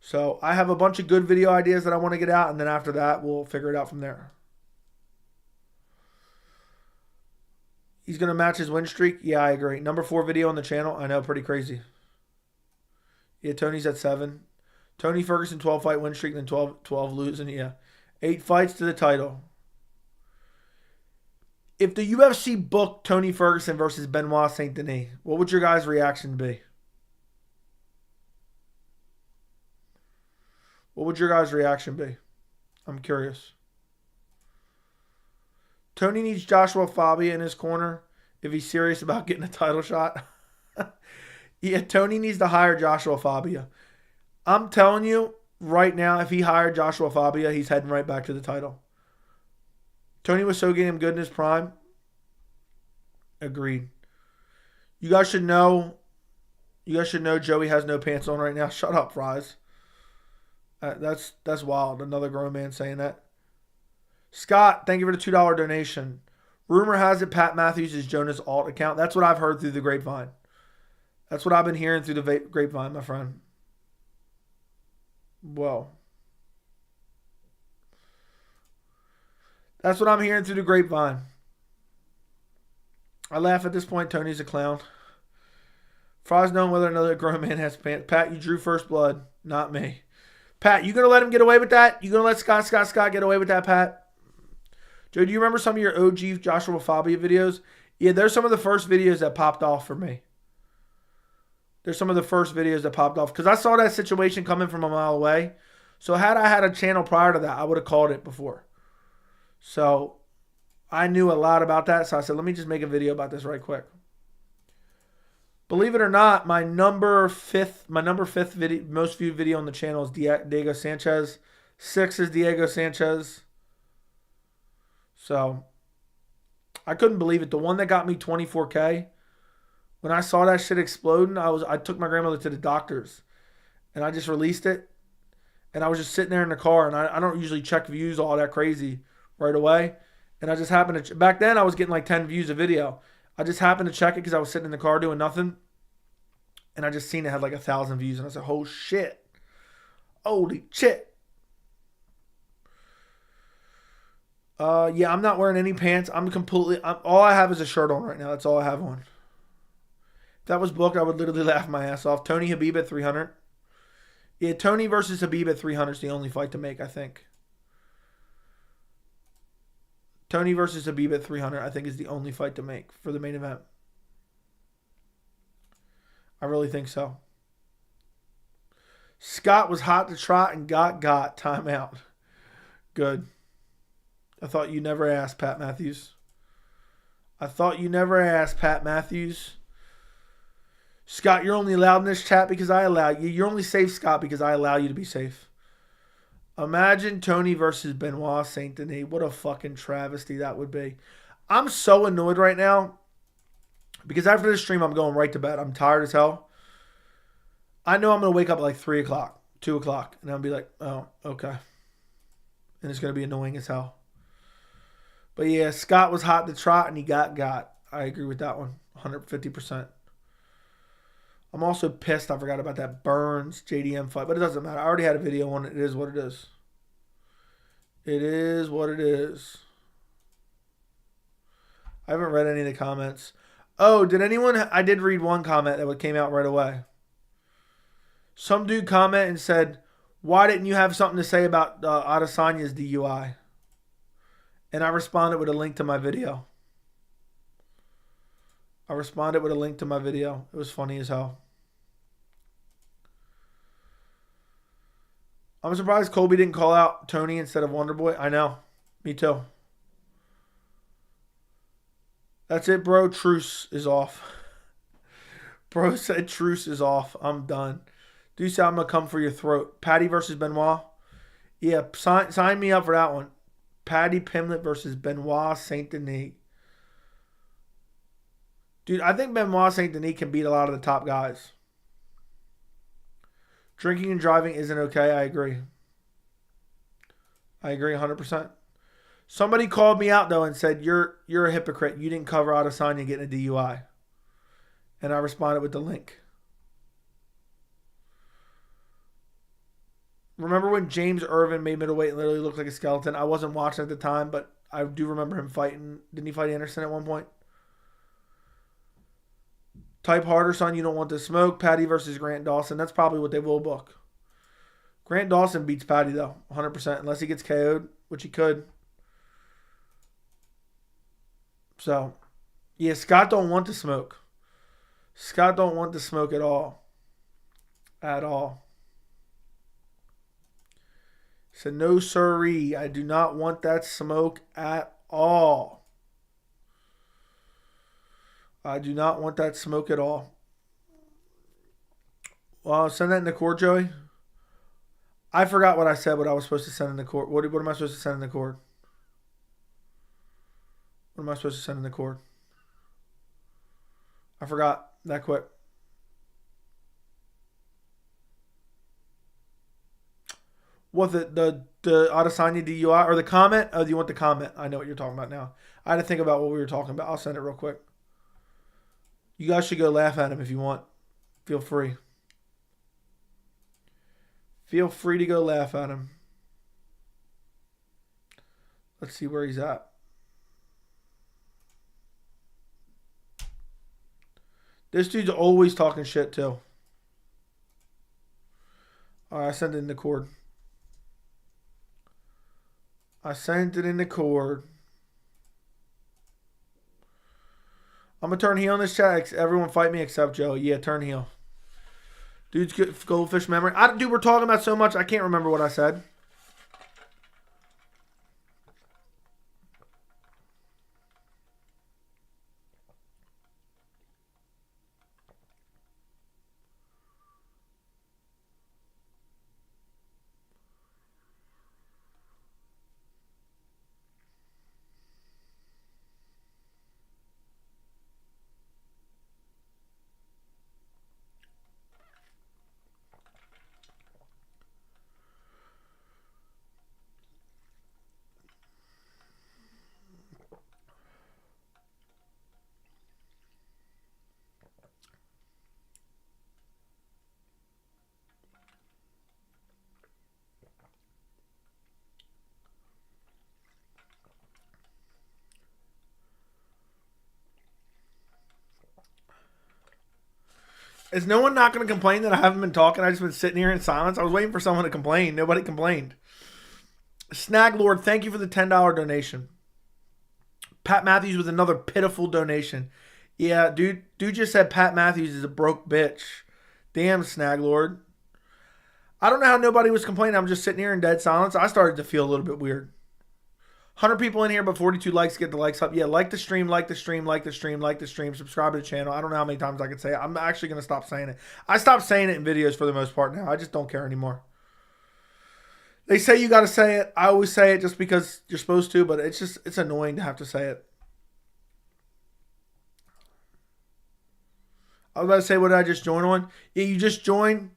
Speaker 1: So I have a bunch of good video ideas that I want to get out, and then after that, we'll figure it out from there. He's going to match his win streak? Yeah, I agree. Number 4 video on the channel? I know, pretty crazy. Yeah, Tony's at 7. Tony Ferguson, 12-fight win streak, then 12 losing. Yeah. 8 fights to the title. If the UFC booked Tony Ferguson versus Benoit Saint Denis, what would your guys' reaction be? What would your guys' reaction be? I'm curious. Tony needs Joshua Fabia in his corner if he's serious about getting a title shot. Yeah, Tony needs to hire Joshua Fabia. I'm telling you right now, if he hired Joshua Fabia, he's heading right back to the title. Tony was so damn good in his prime. Agreed. You guys should know Joey has no pants on right now. Shut up, Fries. That's wild. Another grown man saying that. Scott, thank you for the $2 donation. Rumor has it Pat Matthews is Jonah's alt account. That's what I've heard through the grapevine. That's what I've been hearing through the grapevine, my friend. Well, that's what I'm hearing through the grapevine. I laugh at this point. Tony's a clown. Fries knowing whether another grown man has pants. Pat, you drew first blood, not me. Pat, you going to let him get away with that? You going to let Scott get away with that, Pat? Joe, do you remember some of your OG Joshua Fabia videos? Yeah, there's some of the first videos that popped off for me. There's some of the first videos that popped off. Because I saw that situation coming from a mile away. So had I had a channel prior to that, I would have called it before. So I knew a lot about that. So I said, let me just make a video about this right quick. Believe it or not, my number fifth video, most viewed video on the channel is Diego Sanchez. 6 is Diego Sanchez. So I couldn't believe it. The one that got me 24K, when I saw that shit exploding, I took my grandmother to the doctors and I just released it. And I was just sitting there in the car, and I don't usually check views all that crazy right away. And I just happened to, back then I was getting like 10 views a video. I just happened to check it because I was sitting in the car doing nothing. And I just seen it had like 1,000 views. And I said, oh shit. Holy shit. Yeah, I'm not wearing any pants. All I have is a shirt on right now. That's all I have on. If that was booked, I would literally laugh my ass off. Tony Habib at 300. Yeah, Tony versus Habib at 300 is the only fight to make, I think. Tony versus Habib at 300, I think, is the only fight to make for the main event. I really think so. Scott was hot to trot and got timeout. Good. I thought you never asked, Pat Matthews. Scott, you're only allowed in this chat because I allow you. You're only safe, Scott, because I allow you to be safe. Imagine Tony versus Benoit Saint Denis. What a fucking travesty that would be. I'm so annoyed right now because after this stream, I'm going right to bed. I'm tired as hell. I know I'm going to wake up at like 3 o'clock, 2 o'clock, and I'll be like, oh, okay. And it's going to be annoying as hell. But yeah, Scott was hot to trot and he got. I agree with that one. 150%. I'm also pissed I forgot about that Burns JDM fight, but it doesn't matter. I already had a video on it. It is what it is. It is what it is. I haven't read any of the comments. Oh, did anyone... I did read one comment that came out right away. Some dude commented and said, why didn't you have something to say about Adesanya's DUI? And I responded with a link to my video. It was funny as hell. I'm surprised Colby didn't call out Tony instead of Wonderboy. I know. Me too. That's it, bro. Truce is off. Bro said truce is off. I'm done. Dude said I'm going to come for your throat. Patty versus Benoit. Yeah, sign me up for that one. Paddy Pimblett versus Benoit Saint Denis. Dude, I think Benoit Saint Denis can beat a lot of the top guys. Drinking and driving isn't okay. I agree. I agree 100%. Somebody called me out, though, and said, you're a hypocrite. You didn't cover Adesanya getting a DUI. And I responded with the link. Remember when James Irvin made middleweight and literally looked like a skeleton? I wasn't watching at the time, but I do remember him fighting. Didn't he fight Anderson at one point? Type harder, son. You don't want to smoke. Patty versus Grant Dawson. That's probably what they will book. Grant Dawson beats Patty, though. 100%. Unless he gets KO'd, which he could. So, yeah, Scott don't want to smoke. Scott don't want to smoke at all. At all. He said, no sirree. I do not want that smoke at all. I do not want that smoke at all. Well, send that in the cord, Joey. I forgot what I said, what I was supposed to send in the cord. What am I supposed to send in the cord? What am I supposed to send in the cord? I forgot that quick. What, the Adesanya DUI or the comment? Oh, do you want the comment? I know what you're talking about now. I had to think about what we were talking about. I'll send it real quick. You guys should go laugh at him if you want. Feel free. Feel free to go laugh at him. Let's see where he's at. This dude's always talking shit too. All right, I sent it in the cord. I sent it in the cord. I'm going to turn heel in this chat. Everyone fight me except Joe. Yeah, turn heel. Dude's goldfish memory. Dude, we're talking about so much, I can't remember what I said. Is no one not going to complain that I haven't been talking? I've just been sitting here in silence. I was waiting for someone to complain. Nobody complained. Snag Lord, thank you for the $10 donation. Pat Matthews with another pitiful donation. Yeah, dude just said Pat Matthews is a broke bitch. Damn, Snag Lord. I don't know how nobody was complaining. I'm just sitting here in dead silence. I started to feel a little bit weird. 100 people in here, but 42 likes. Get the likes up. Yeah, like the stream, like the stream, like the stream, like the stream. Subscribe to the channel. I don't know how many times I can say it. I'm actually going to stop saying it. I stopped saying it in videos for the most part now. I just don't care anymore. They say you got to say it. I always say it just because you're supposed to, but it's annoying to have to say it. I was about to say, what did I just join on? Yeah, you just joined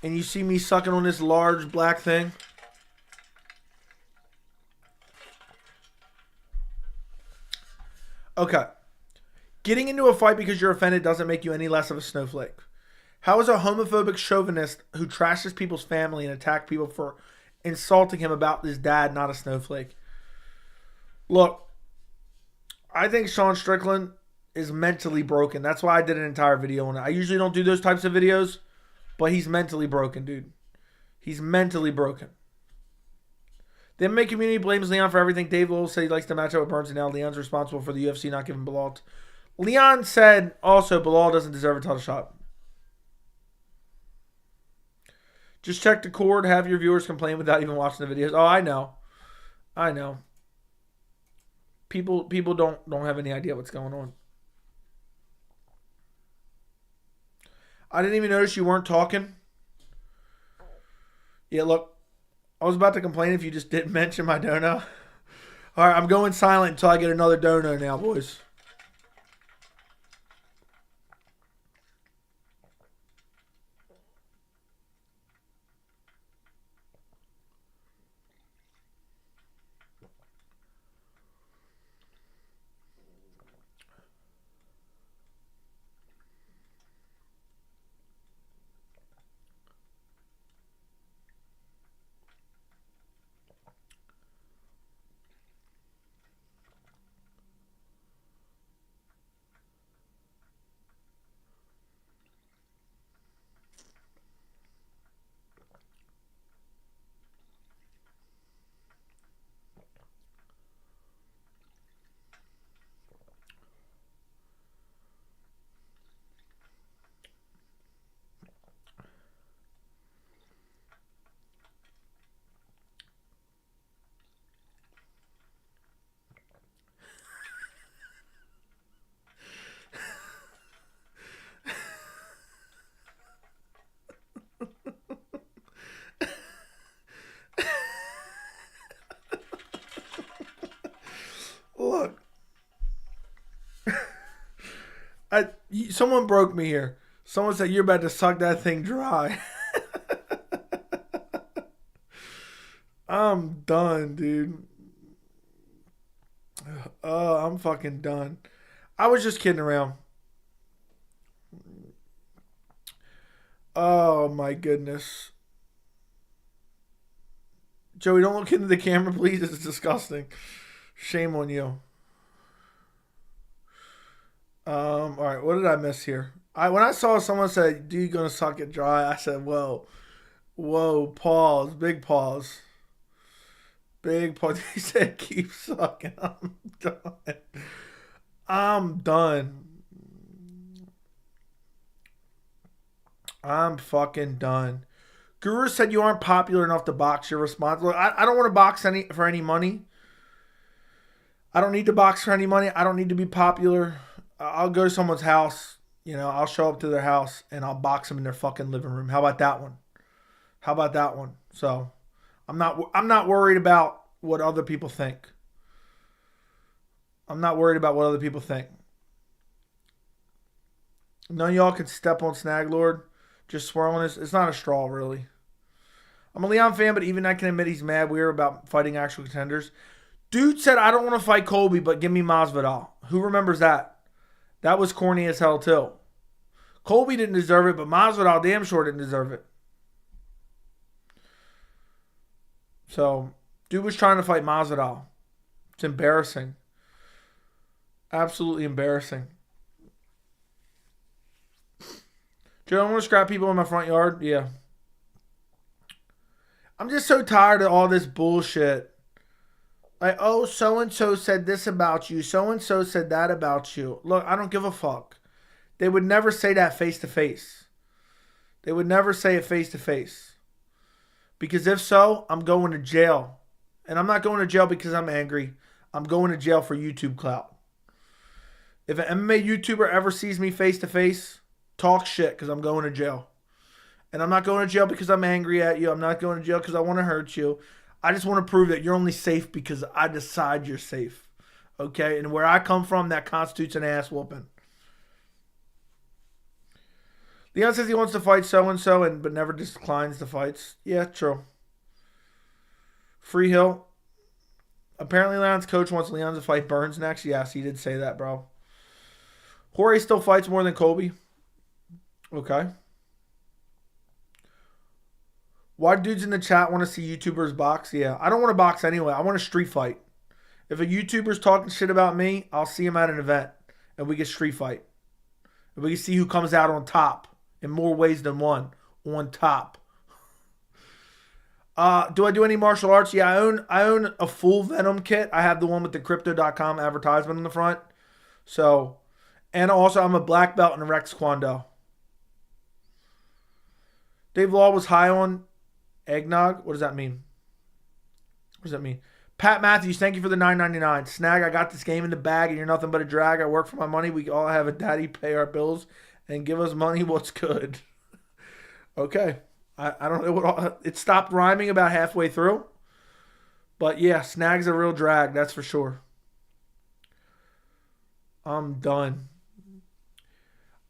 Speaker 1: and you see me sucking on this large black thing. Okay. Getting into a fight because you're offended doesn't make you any less of a snowflake. How is a homophobic chauvinist who trashes people's family and attacks people for insulting him about his dad not a snowflake? Look, I think Sean Strickland is mentally broken. That's why I did an entire video on it. I usually don't do those types of videos, but he's mentally broken, dude. He's mentally broken. The MMA community blames Leon for everything. Dave Lowell said he likes to match up with Burns, and now Leon's responsible for the UFC not giving Belal. Leon said also Belal doesn't deserve a title shot. Just check the cord. Have your viewers complain without even watching the videos. Oh, I know. I know. People don't have any idea what's going on. I didn't even notice you weren't talking. Yeah, look. I was about to complain if you just didn't mention my dono. All right, I'm going silent until I get another dono now, boys. Look. Someone broke me here. Someone said you're about to suck that thing dry. I'm done, dude. Oh, I'm fucking done. I was just kidding around. Oh my goodness. Joey, don't look into the camera, please. It's disgusting. Shame on you. All right, what did I miss here? When I saw someone say, "Do you gonna suck it dry?" I said, "Whoa, pause, big pause, big pause." He said, "Keep sucking." I'm done. I'm done. I'm fucking done. Guru said you aren't popular enough to box. Your response. Look, I don't want to box for any money. I don't need to box for any money. I don't need to be popular. I'll go to someone's house. I'll show up to their house and I'll box them in their fucking living room. How about that one? How about that one? So, I'm not worried about what other people think. I'm not worried about what other people think. None of y'all can step on Snag Lord. Just swirling this. It's not a straw, really. I'm a Leon fan, but even I can admit he's mad weird about fighting actual contenders. Dude said, I don't want to fight Colby, but give me Masvidal. Who remembers that? That was corny as hell, too. Colby didn't deserve it, but Masvidal damn sure didn't deserve it. So, dude was trying to fight Masvidal. It's embarrassing. Absolutely embarrassing. Joe, I want to scrap people in my front yard? Yeah. I'm just so tired of all this bullshit. Like, oh, so-and-so said this about you. So-and-so said that about you. Look, I don't give a fuck. They would never say that face-to-face. They would never say it face-to-face. Because if so, I'm going to jail. And I'm not going to jail because I'm angry. I'm going to jail for YouTube clout. If an MMA YouTuber ever sees me face-to-face, talk shit because I'm going to jail. And I'm not going to jail because I'm angry at you. I'm not going to jail because I want to hurt you. I just want to prove that you're only safe because I decide you're safe. Okay? And where I come from, that constitutes an ass whooping. Leon says he wants to fight so-and-so, but never declines the fights. Yeah, true. Free Hill. Apparently, Leon's coach wants Leon to fight Burns next. Yes, he did say that, bro. Jorge still fights more than Colby. Okay. Why dudes in the chat want to see YouTubers box? Yeah, I don't want to box anyway. I want a street fight. If a YouTuber's talking shit about me, I'll see him at an event and we get street fight. And we can see who comes out on top in more ways than one. On top. Do I do any martial arts? Yeah, I own a full Venom kit. I have the one with the Crypto.com advertisement on the front. So, and also I'm a black belt in Rex Kwon. Dave Law was high on eggnog. What does that mean? What does that mean? Pat Matthews, thank you for the $9.99. Snag, I got this game in the bag and you're nothing but a drag. I work for my money. We all have a daddy pay our bills and give us money. What's good? Okay. I don't know what it stopped rhyming about halfway through. But yeah, Snag's a real drag, that's for sure. I'm done.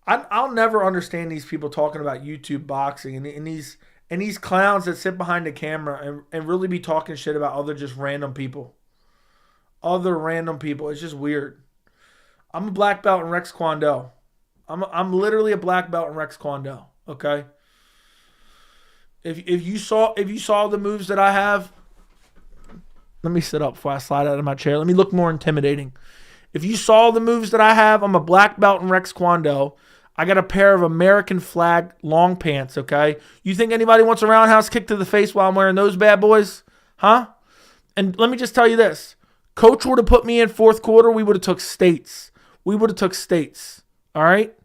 Speaker 1: I'll never understand these people talking about YouTube boxing and these clowns that sit behind the camera and really be talking shit about other just random people. Other random people. It's just weird. I'm a black belt in Rex Kwon. I'm literally a black belt in Rex Kwon. Okay? If you saw the moves that I have, let me sit up before I slide out of my chair. Let me look more intimidating. If you saw the moves that I have, I'm a black belt in Rex Kwon. I got a pair of American flag long pants, okay? You think anybody wants a roundhouse kick to the face while I'm wearing those bad boys? Huh? And let me just tell you this. Coach would have put me in fourth quarter, we would have took states. All right?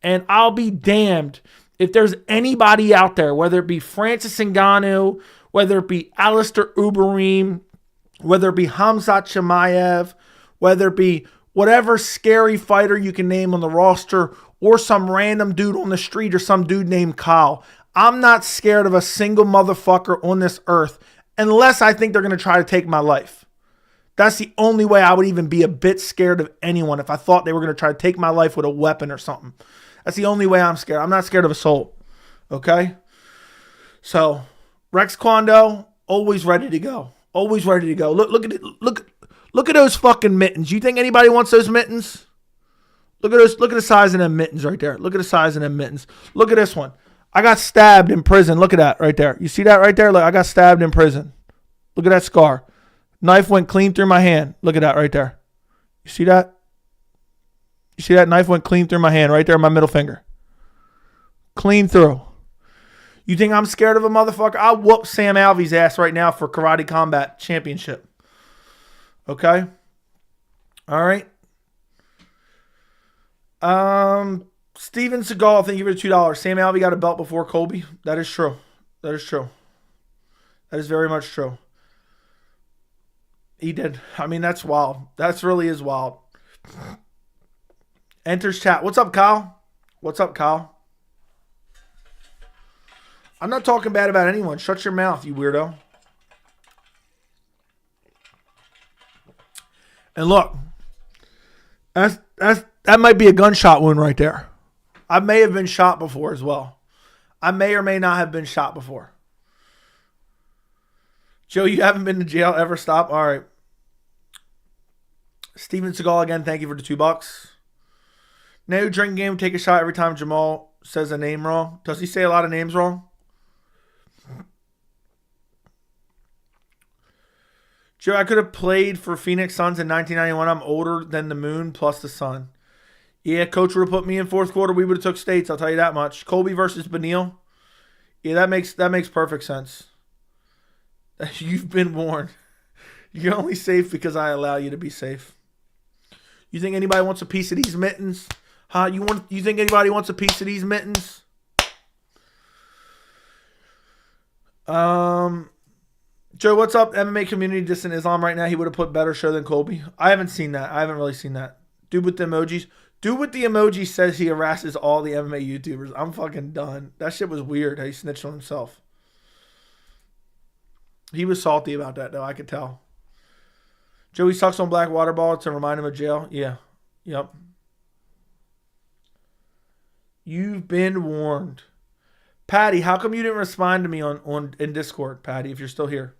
Speaker 1: And I'll be damned if there's anybody out there, whether it be Francis Ngannou, whether it be Alistair Uberim, whether it be Hamzat Chimaev, whether it be whatever scary fighter you can name on the roster, or some random dude on the street, or some dude named Kyle. I'm not scared of a single motherfucker on this earth unless I think they're going to try to take my life. That's the only way I would even be a bit scared of anyone, if I thought they were going to try to take my life with a weapon or something. That's the only way I'm scared. I'm not scared of a soul. Okay? So, Rex Kwon, always ready to go. Always ready to go. Look at it. Look at those fucking mittens. You think anybody wants those mittens? Look at those. Look at the size of them mittens right there. Look at the size of them mittens. Look at this one. I got stabbed in prison. Look at that right there. You see that right there? Look, I got stabbed in prison. Look at that scar. Knife went clean through my hand. Look at that right there. You see that? You see that knife went clean through my hand right there, my middle finger. Clean through. You think I'm scared of a motherfucker? I'll whoop Sam Alvey's ass right now for Karate Combat Championship. Okay? All right. Steven Seagal, thank you for the $2. Sam Alvey got a belt before Colby. That is true. That is true. That is very much true. He did. I mean, that's wild. That's really is wild. Enters chat. What's up, Kyle? What's up, Kyle? I'm not talking bad about anyone. Shut your mouth, you weirdo. And look, that might be a gunshot wound right there. I may have been shot before as well. I may or may not have been shot before. Joe, you haven't been to jail ever? Stop. All right. Steven Seagal again. Thank you for the $2. No drink game. Take a shot every time Jamal says a name wrong. Does he say a lot of names wrong? Joe, I could have played for Phoenix Suns in 1991. I'm older than the moon plus the sun. Yeah, coach would have put me in fourth quarter. We would have took states. I'll tell you that much. Colby versus Beneil. Yeah, that makes perfect sense. You've been warned. You're only safe because I allow you to be safe. You think anybody wants a piece of these mittens? Huh? You think anybody wants a piece of these mittens? Joe, what's up? MMA community dissing Islam right now. He would have put better show than Colby. I haven't seen that. I haven't really seen that. Dude with the emojis. Dude with the emoji says he harasses all the MMA YouTubers. I'm fucking done. That shit was weird how he snitched on himself. He was salty about that, though. I could tell. Joey sucks on black water ball to remind him of jail. Yeah. Yep. You've been warned. Patty, how come you didn't respond to me in Discord, Patty, if you're still here?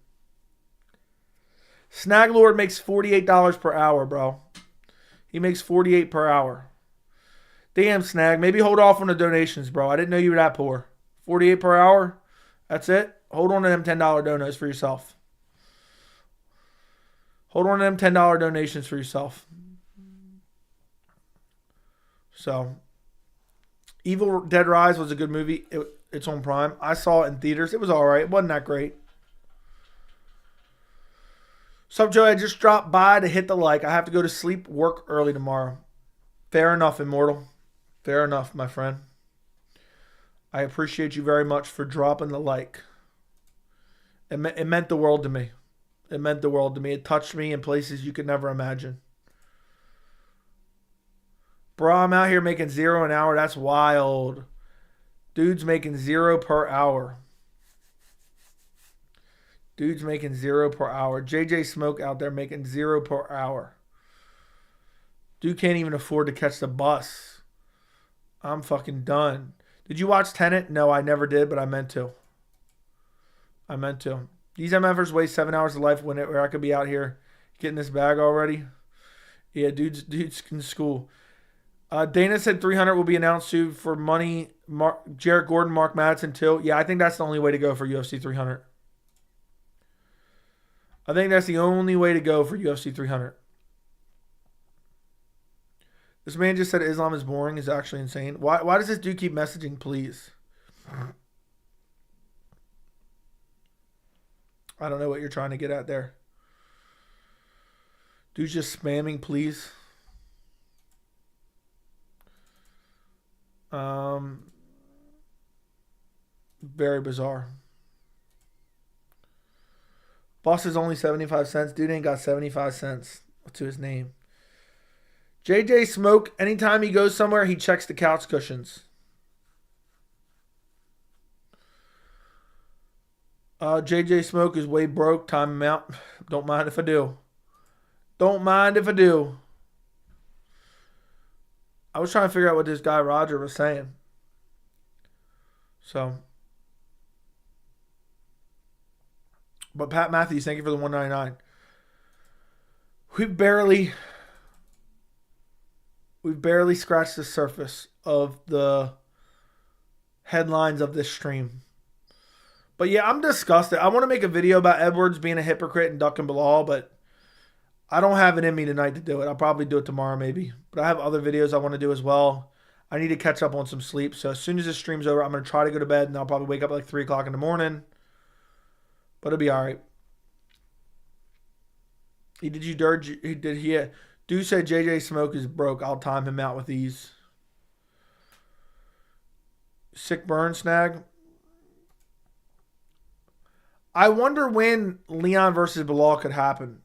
Speaker 1: Snag Lord makes $48 per hour, bro. He makes $48 per hour. Damn, Snag. Maybe hold off on the donations, bro. I didn't know you were that poor. $48 per hour? That's it? Hold on to them $10 donos for yourself. Hold on to them $10 donations for yourself. So, Evil Dead Rise was a good movie. It's on Prime. I saw it in theaters. It was all right. It wasn't that great. Sup, Joey? I just dropped by to hit the like. I have to go to sleep, work early tomorrow. Fair enough, Immortal. Fair enough, my friend. I appreciate you very much for dropping the like. It meant the world to me. It meant the world to me. It touched me in places you could never imagine. Bro, I'm out here making $0 an hour. That's wild. Dude's making $0 per hour. Dude's making $0 per hour. JJ Smoke out there making $0 per hour. Dude can't even afford to catch the bus. I'm fucking done. Did you watch Tenet? No, I never did, but I meant to. I meant to. These MFers waste 7 hours of life where I could be out here getting this bag already. Yeah, dude's in school. Dana said 300 will be announced soon for money. Jarrett Gordon, Mark Madsen, too. Yeah, I think that's the only way to go for UFC 300. I think that's the only way to go for UFC 300. This man just said Islam is boring. Is actually insane. Why does this dude keep messaging, please? I don't know what you're trying to get at there. Dude's just spamming, please. Very bizarre. Boss is only 75 cents. Dude ain't got 75 cents to his name. JJ Smoke, anytime he goes somewhere, he checks the couch cushions. JJ Smoke is way broke. Time him out. Don't mind if I do. Don't mind if I do. I was trying to figure out what this guy Roger was saying. So. But Pat Matthews, thank you for the $1.99. We've barely scratched the surface of the headlines of this stream. But yeah, I'm disgusted. I want to make a video about Edwards being a hypocrite and ducking Belal, but I don't have it in me tonight to do it. I'll probably do it tomorrow maybe. But I have other videos I want to do as well. I need to catch up on some sleep. So as soon as this stream's over, I'm going to try to go to bed, and I'll probably wake up at like 3 o'clock in the morning. But it'll be all right. Dude said JJ Smoke is broke. I'll time him out with these. Sick burn snag. I wonder when Leon versus Belal could happen.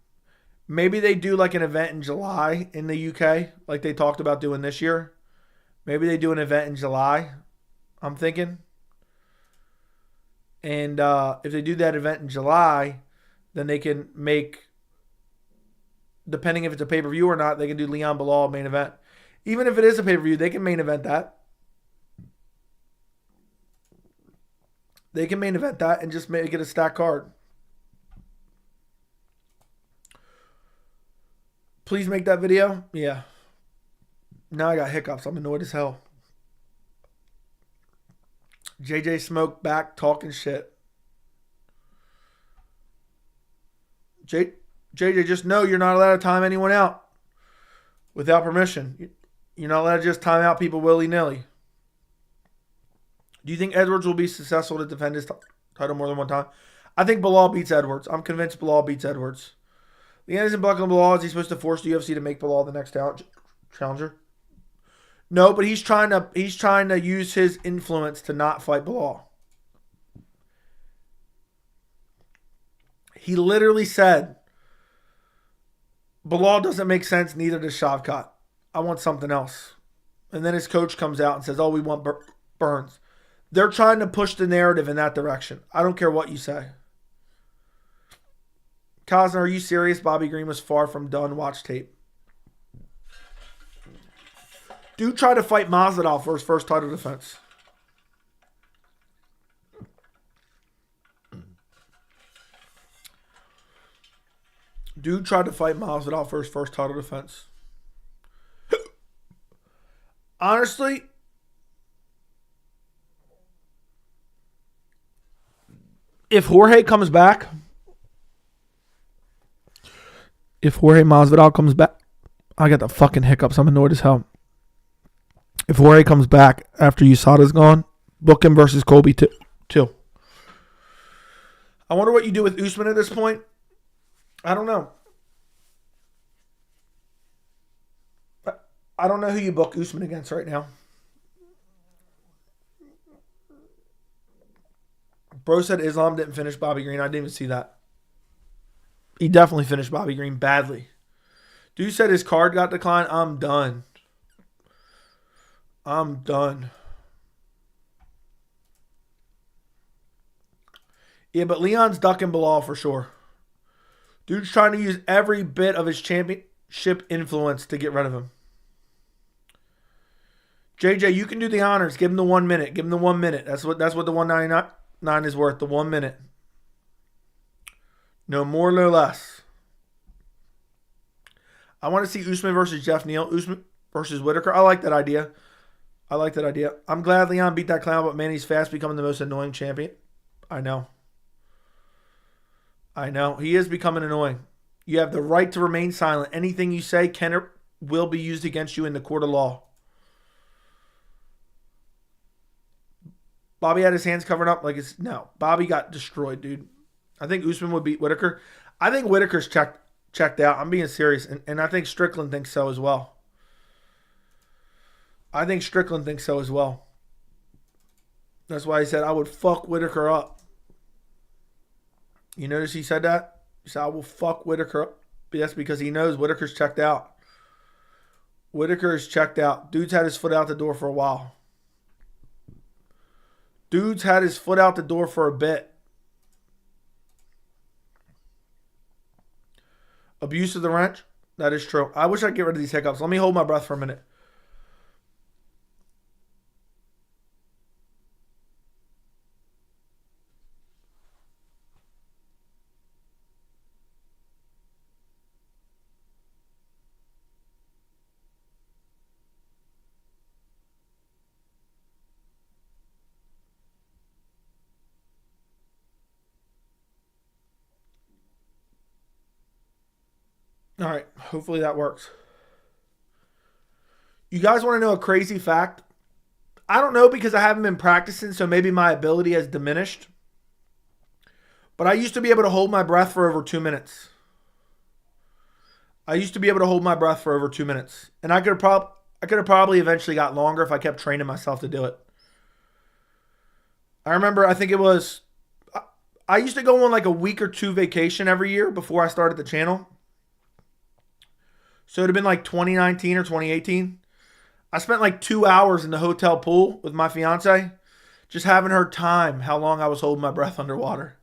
Speaker 1: Maybe they do like an event in July in the UK, like they talked about doing this year. Maybe they do an event in July, I'm thinking. And if they do that event in July, then they can make, depending if it's a pay-per-view or not, they can do Leon Belal main event. Even if it is a pay-per-view, they can main event that. They can main event that and just make it a stacked card. Please make that video. Yeah. Now I got hiccups. I'm annoyed as hell. JJ Smoke back talking shit. JJ, just know you're not allowed to time anyone out without permission. You're not allowed to just time out people willy-nilly. Do you think Edwards will be successful to defend his title more than one time? I think Belal beats Edwards. I'm convinced Belal beats Edwards. Leon isn't buckling Belal. Is he supposed to force the UFC to make Belal the next challenger? No, but he's trying to use his influence to not fight Belal. He literally said, Belal doesn't make sense, neither does Shavkat. I want something else. And then his coach comes out and says, oh, we want Burns. They're trying to push the narrative in that direction. I don't care what you say. Cosner, are you serious? Bobby Green was far from done. Watch tape. Dude tried to fight Masvidal for his first title defense. Dude tried to fight Masvidal for his first title defense. Honestly, if Jorge comes back, if Jorge Masvidal comes back, I got the fucking hiccups. I'm annoyed as hell. If Jorge comes back after USADA's gone, book him versus Colby too. I wonder what you do with Usman at this point. I don't know. I don't know who you book Usman against right now. Bro said Islam didn't finish Bobby Green. I didn't even see that. He definitely finished Bobby Green badly. Dude said his card got declined. I'm done. Yeah, but Leon's ducking Belal for sure. Dude's trying to use every bit of his championship influence to get rid of him. JJ, you can do the honors. Give him the 1 minute. Give him the 1 minute. That's what the $199 is worth. The 1 minute. No more, no less. I want to see Usman versus Jeff Neal. Usman versus Whitaker. I like that idea. I'm glad Leon beat that clown, but man, he's fast becoming the most annoying champion. I know. He is becoming annoying. You have the right to remain silent. Anything you say can or will be used against you in the court of law. Bobby had his hands covered up like it's... No, Bobby got destroyed, dude. I think Usman would beat Whitaker. I think Whitaker's checked out. I'm being serious. And I think Strickland thinks so as well. That's why he said, I would fuck Whitaker up. You notice he said that? He said, I will fuck Whitaker up. But that's because he knows Whitaker's checked out. Whitaker is checked out. Dude's had his foot out the door for a while. Dude's had his foot out the door for a bit. Abuse of the wrench? That is true. I wish I could get rid of these hiccups. Let me hold my breath for a minute. All right. Hopefully that works. You guys want to know a crazy fact? I don't know because I haven't been practicing, so maybe my ability has diminished. But I used to be able to hold my breath for over 2 minutes. And I could have probably eventually got longer if I kept training myself to do it. I remember, I used to go on like a week or two vacation every year before I started the channel. So it would have been like 2019 or 2018. I spent like 2 hours in the hotel pool with my fiance, just having her time how long I was holding my breath underwater,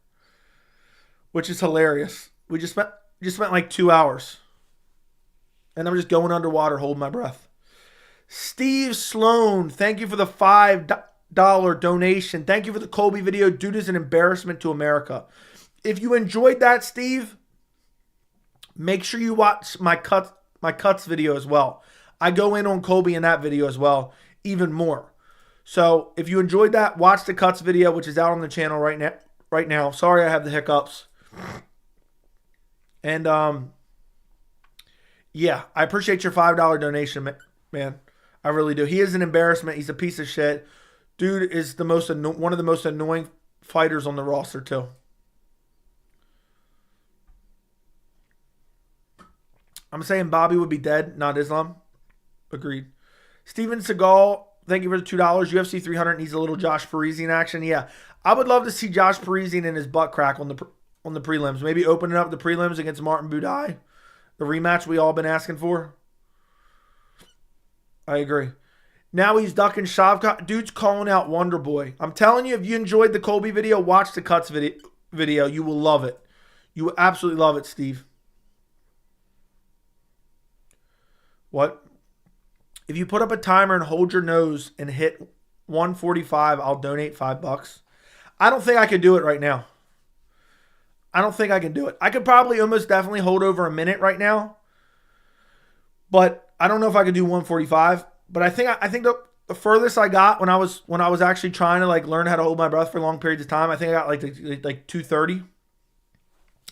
Speaker 1: which is hilarious. We just spent like 2 hours, and I'm just going underwater holding my breath. Steve Sloan, thank you for the $5 donation. Thank you for the Colby video. Dude is an embarrassment to America. If you enjoyed that, Steve, make sure you watch my cuts video as well. I go in on Colby in that video as well, even more. So if you enjoyed that, watch the cuts video, which is out on the channel right now. Sorry I have the hiccups. And yeah, I appreciate your $5 donation, man. I really do. He is an embarrassment. He's a piece of shit. Dude is one of the most annoying fighters on the roster too. I'm saying Bobby would be dead, not Islam. Agreed. Steven Seagal, thank you for the $2. UFC 300 needs a little Josh Parisian action. Yeah, I would love to see Josh Parisian in his butt crack on the prelims. Maybe opening up the prelims against Martin Buday. The rematch we all been asking for. I agree. Now he's ducking Shavkat. Dude's calling out Wonder Boy. I'm telling you, if you enjoyed the Colby video, watch the cuts video. You will love it. You will absolutely love it, Steve. What? If you put up a timer and hold your nose and hit 145, I'll donate $5. I don't think I could do it right now. I don't think I can do it. I could probably almost definitely hold over a minute right now, but I don't know if I could do 145. But I think the furthest I got when I was actually trying to like learn how to hold my breath for long periods of time, I think I got like 230.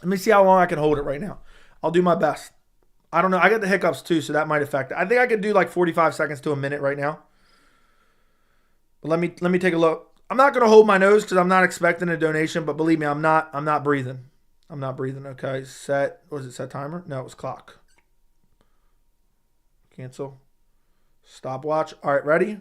Speaker 1: Let me see how long I can hold it right now. I'll do my best. I don't know. I got the hiccups too, so that might affect it. I think I could do like 45 seconds to a minute right now. But let me take a look. I'm not going to hold my nose because I'm not expecting a donation, but believe me, I'm not breathing. I'm not breathing. Okay, set. Was it set timer? No, it was clock. Cancel. Stopwatch. All right, ready?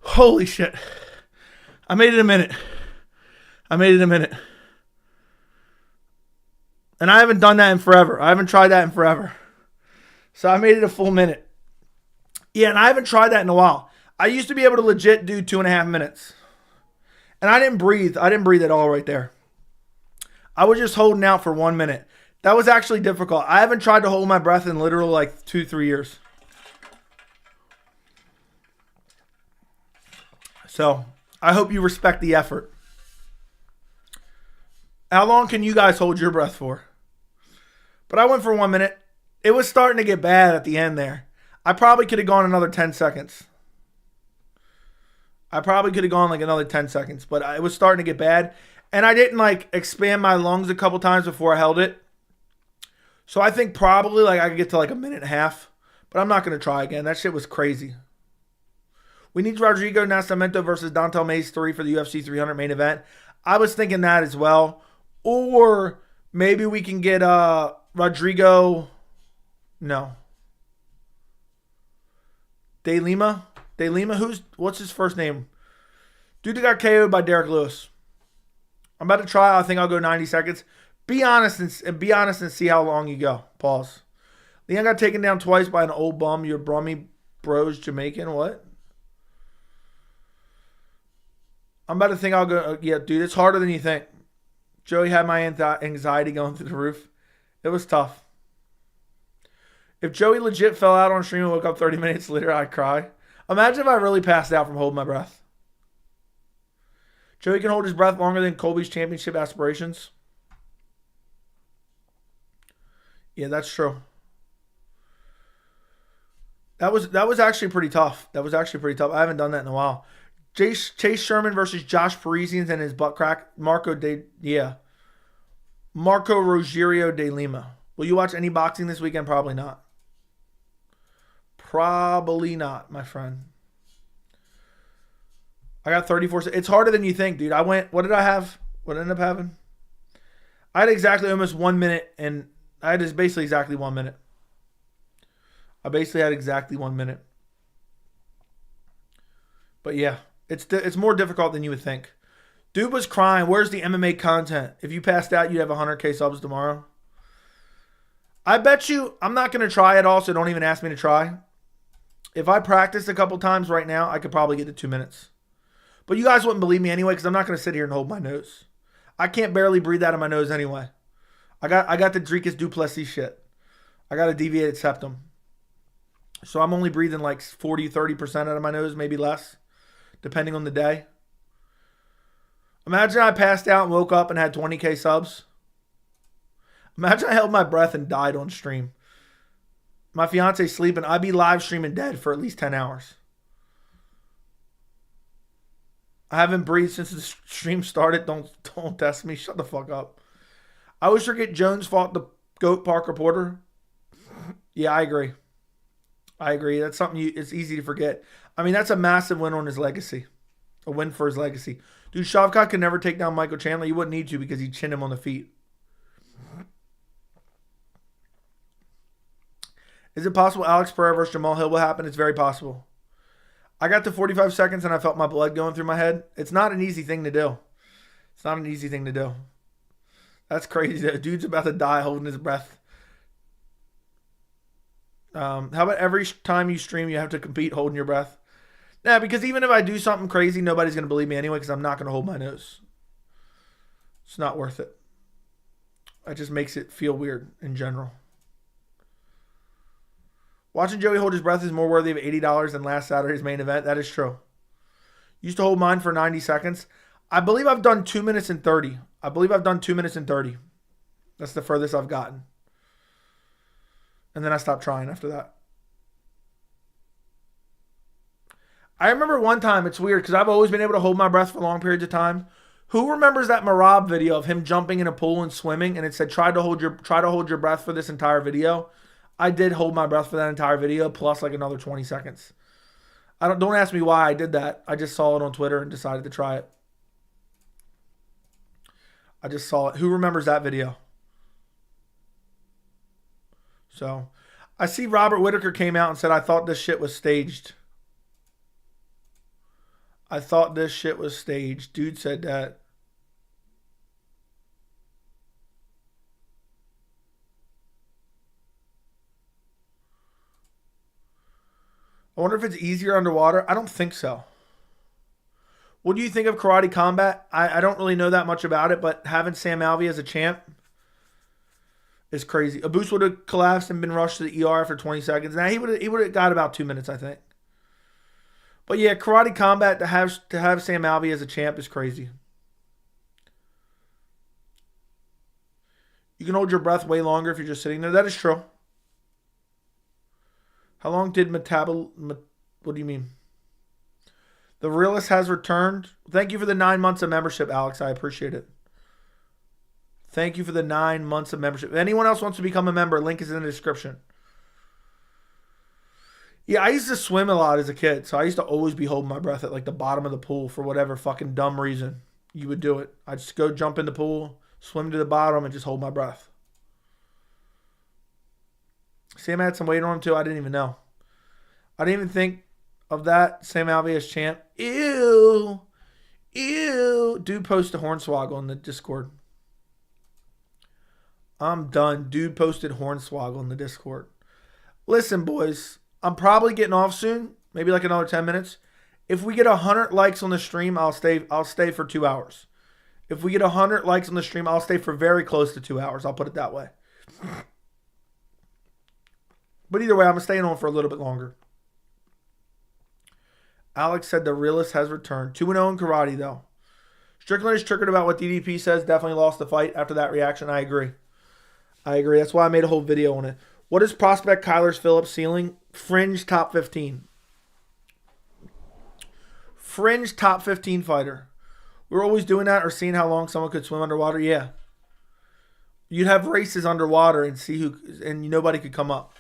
Speaker 1: Holy shit. I made it a minute. And I haven't done that in forever. I haven't tried that in forever. So I made it a full minute. Yeah, and I haven't tried that in a while. I used to be able to legit do 2.5 minutes. And I didn't breathe. I didn't breathe at all right there. I was just holding out for 1 minute. That was actually difficult. I haven't tried to hold my breath in literally like 2-3 years. So I hope you respect the effort. How long can you guys hold your breath for? But I went for 1 minute. It was starting to get bad at the end there. I probably could have gone another 10 seconds. But it was starting to get bad. And I didn't like expand my lungs a couple times before I held it. So I think probably like I could get to like a minute and a half. But I'm not going to try again. That shit was crazy. We need Rodrigo Nascimento versus Dontel Mays 3 for the UFC 300 main event. I was thinking that as well. Or maybe we can get Rodrigo. No. De Lima? What's his first name? Dude that got KO'd by Derek Lewis. I'm about to try. I think I'll go 90 seconds. Be honest and see how long you go. Pause. Leon got taken down twice by an old bum. Your brummy bros Jamaican. What? I'm about to think I'll go. Yeah, dude, it's harder than you think. Joey had my anxiety going through the roof. It was tough. If Joey legit fell out on stream and woke up 30 minutes later, I'd cry. Imagine if I really passed out from holding my breath. Joey can hold his breath longer than Colby's championship aspirations. Yeah, that's true. That was actually pretty tough. I haven't done that in a while. Chase Sherman versus Josh Parisians and his butt crack. Marco Rogerio de Lima. Will you watch any boxing this weekend? Probably not. Probably not, my friend. I got 34. It's harder than you think, dude. What did I have? What ended up having? I had exactly almost 1 minute, and I had basically exactly 1 minute. I basically had exactly 1 minute. But yeah, it's more difficult than you would think. Dude was crying. Where's the MMA content? If you passed out, you'd have 100K subs tomorrow. I bet you I'm not going to try at all, so don't even ask me to try. If I practiced a couple times right now, I could probably get to 2 minutes. But you guys wouldn't believe me anyway because I'm not going to sit here and hold my nose. I can't barely breathe out of my nose anyway. I got the Dricus Du Plessis shit. I got a deviated septum. So I'm only breathing like 40-30% out of my nose, maybe less, depending on the day. Imagine I passed out and woke up and had 20K subs. Imagine I held my breath and died on stream. My fiance's sleeping. I'd be live streaming dead for at least 10 hours. I haven't breathed since the stream started. Don't test me. Shut the fuck up. I wish Rickett Jones fought the GOAT Parker Porter. Yeah, I agree. That's something it's easy to forget. I mean, that's a massive win on his legacy. A win for his legacy. Dude, Shavkat could never take down Michael Chandler. You wouldn't need to because he'd chin him on the feet. Is it possible Alex Pereira versus Jamal Hill will happen? It's very possible. I got to 45 seconds and I felt my blood going through my head. It's not an easy thing to do. That's crazy. The dude's about to die holding his breath. How about every time you stream, you have to compete holding your breath? Nah, because even if I do something crazy, nobody's going to believe me anyway because I'm not going to hold my nose. It's not worth it. It just makes it feel weird in general. Watching Joey hold his breath is more worthy of $80 than last Saturday's main event. That is true. Used to hold mine for 90 seconds. I believe I've done 2 minutes and 30. That's the furthest I've gotten. And then I stopped trying after that. I remember one time, it's weird because I've always been able to hold my breath for long periods of time. Who remembers that Marab video of him jumping in a pool and swimming and it said try to hold your breath for this entire video? I did hold my breath for that entire video plus like another 20 seconds. Don't ask me why I did that. I just saw it on Twitter and decided to try it. I just saw it. Who remembers that video? So, I see Robert Whitaker came out and said, I thought this shit was staged. Dude said that. I wonder if it's easier underwater. I don't think so. What do you think of Karate Combat? I don't really know that much about it, but having Sam Alvey as a champ is crazy. Abus would have collapsed and been rushed to the ER after 20 seconds. Now he would have got about 2 minutes, I think. But yeah, Karate Combat to have Sam Alvey as a champ is crazy. You can hold your breath way longer if you're just sitting there. That is true. How long did what do you mean? The Realist has returned. Thank you for the 9 months of membership, Alex. I appreciate it. Thank you for the 9 months of membership. If anyone else wants to become a member, link is in the description. Yeah, I used to swim a lot as a kid, so I used to always be holding my breath at like the bottom of the pool for whatever fucking dumb reason you would do it. I'd just go jump in the pool, swim to the bottom, and just hold my breath. Sam had some weight on him too. I didn't even know. I didn't even think of that. Sam Alvey as champ. Ew. Dude posted Hornswoggle in the Discord. I'm done. Dude posted Hornswoggle in the Discord. Listen, boys. I'm probably getting off soon. Maybe like another 10 minutes. If we get 100 likes on the stream, I'll stay for 2 hours. If we get 100 likes on the stream, I'll stay for very close to 2 hours. I'll put it that way. But either way, I'm staying on for a little bit longer. Alex said the Realist has returned. 2-0 in karate, though. Strickland is triggered about what DDP says. Definitely lost the fight after that reaction. I agree. That's why I made a whole video on it. What is prospect Kyler Phillips' ceiling? Fringe top 15. Fringe top 15 fighter. We're always doing that or seeing how long someone could swim underwater. Yeah. You'd have races underwater and see who, and nobody could come up.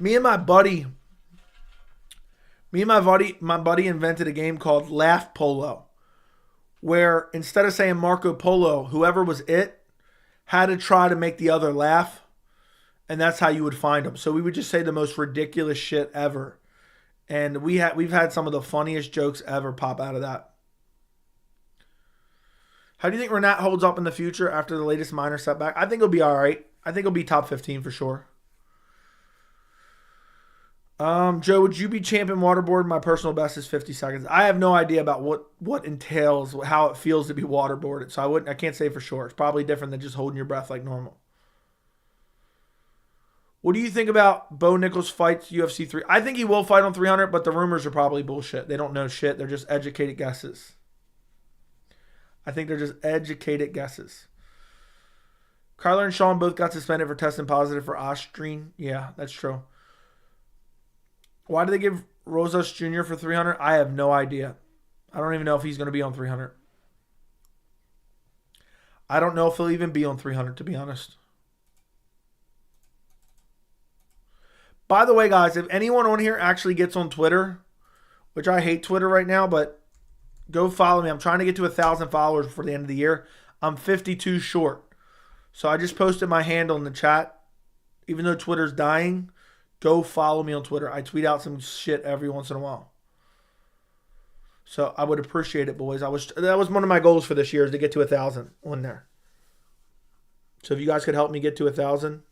Speaker 1: My buddy invented a game called Laugh Polo, where instead of saying Marco Polo, whoever was it had to try to make the other laugh, and that's how you would find them. So we would just say the most ridiculous shit ever, and we've had some of the funniest jokes ever pop out of that. How do you think Renat holds up in the future after the latest minor setback? I think he'll be all right. I think he'll be top 15 for sure. Joe, would you be champion waterboard? My personal best is 50 seconds. I have no idea about what entails, how it feels to be waterboarded. So I can't say for sure. It's probably different than just holding your breath like normal. What do you think about Bo Nichols fights UFC 3? I think he will fight on 300, but the rumors are probably bullshit. They don't know shit. They're just educated guesses. I think they're just educated guesses. Kyler and Sean both got suspended for testing positive for Ostrine. Yeah, that's true. Why did they give Rosas Jr. for 300? I have no idea. I don't even know if he's going to be on 300. I don't know if he'll even be on 300, to be honest. By the way, guys, if anyone on here actually gets on Twitter, which I hate Twitter right now, but go follow me. I'm trying to get to 1,000 followers before the end of the year. I'm 52 short. So I just posted my handle in the chat. Even though Twitter's dying, go follow me on Twitter. I tweet out some shit every once in a while. So I would appreciate it, boys. That was one of my goals for this year, is to get to 1,000 on there. So if you guys could help me get to 1,000,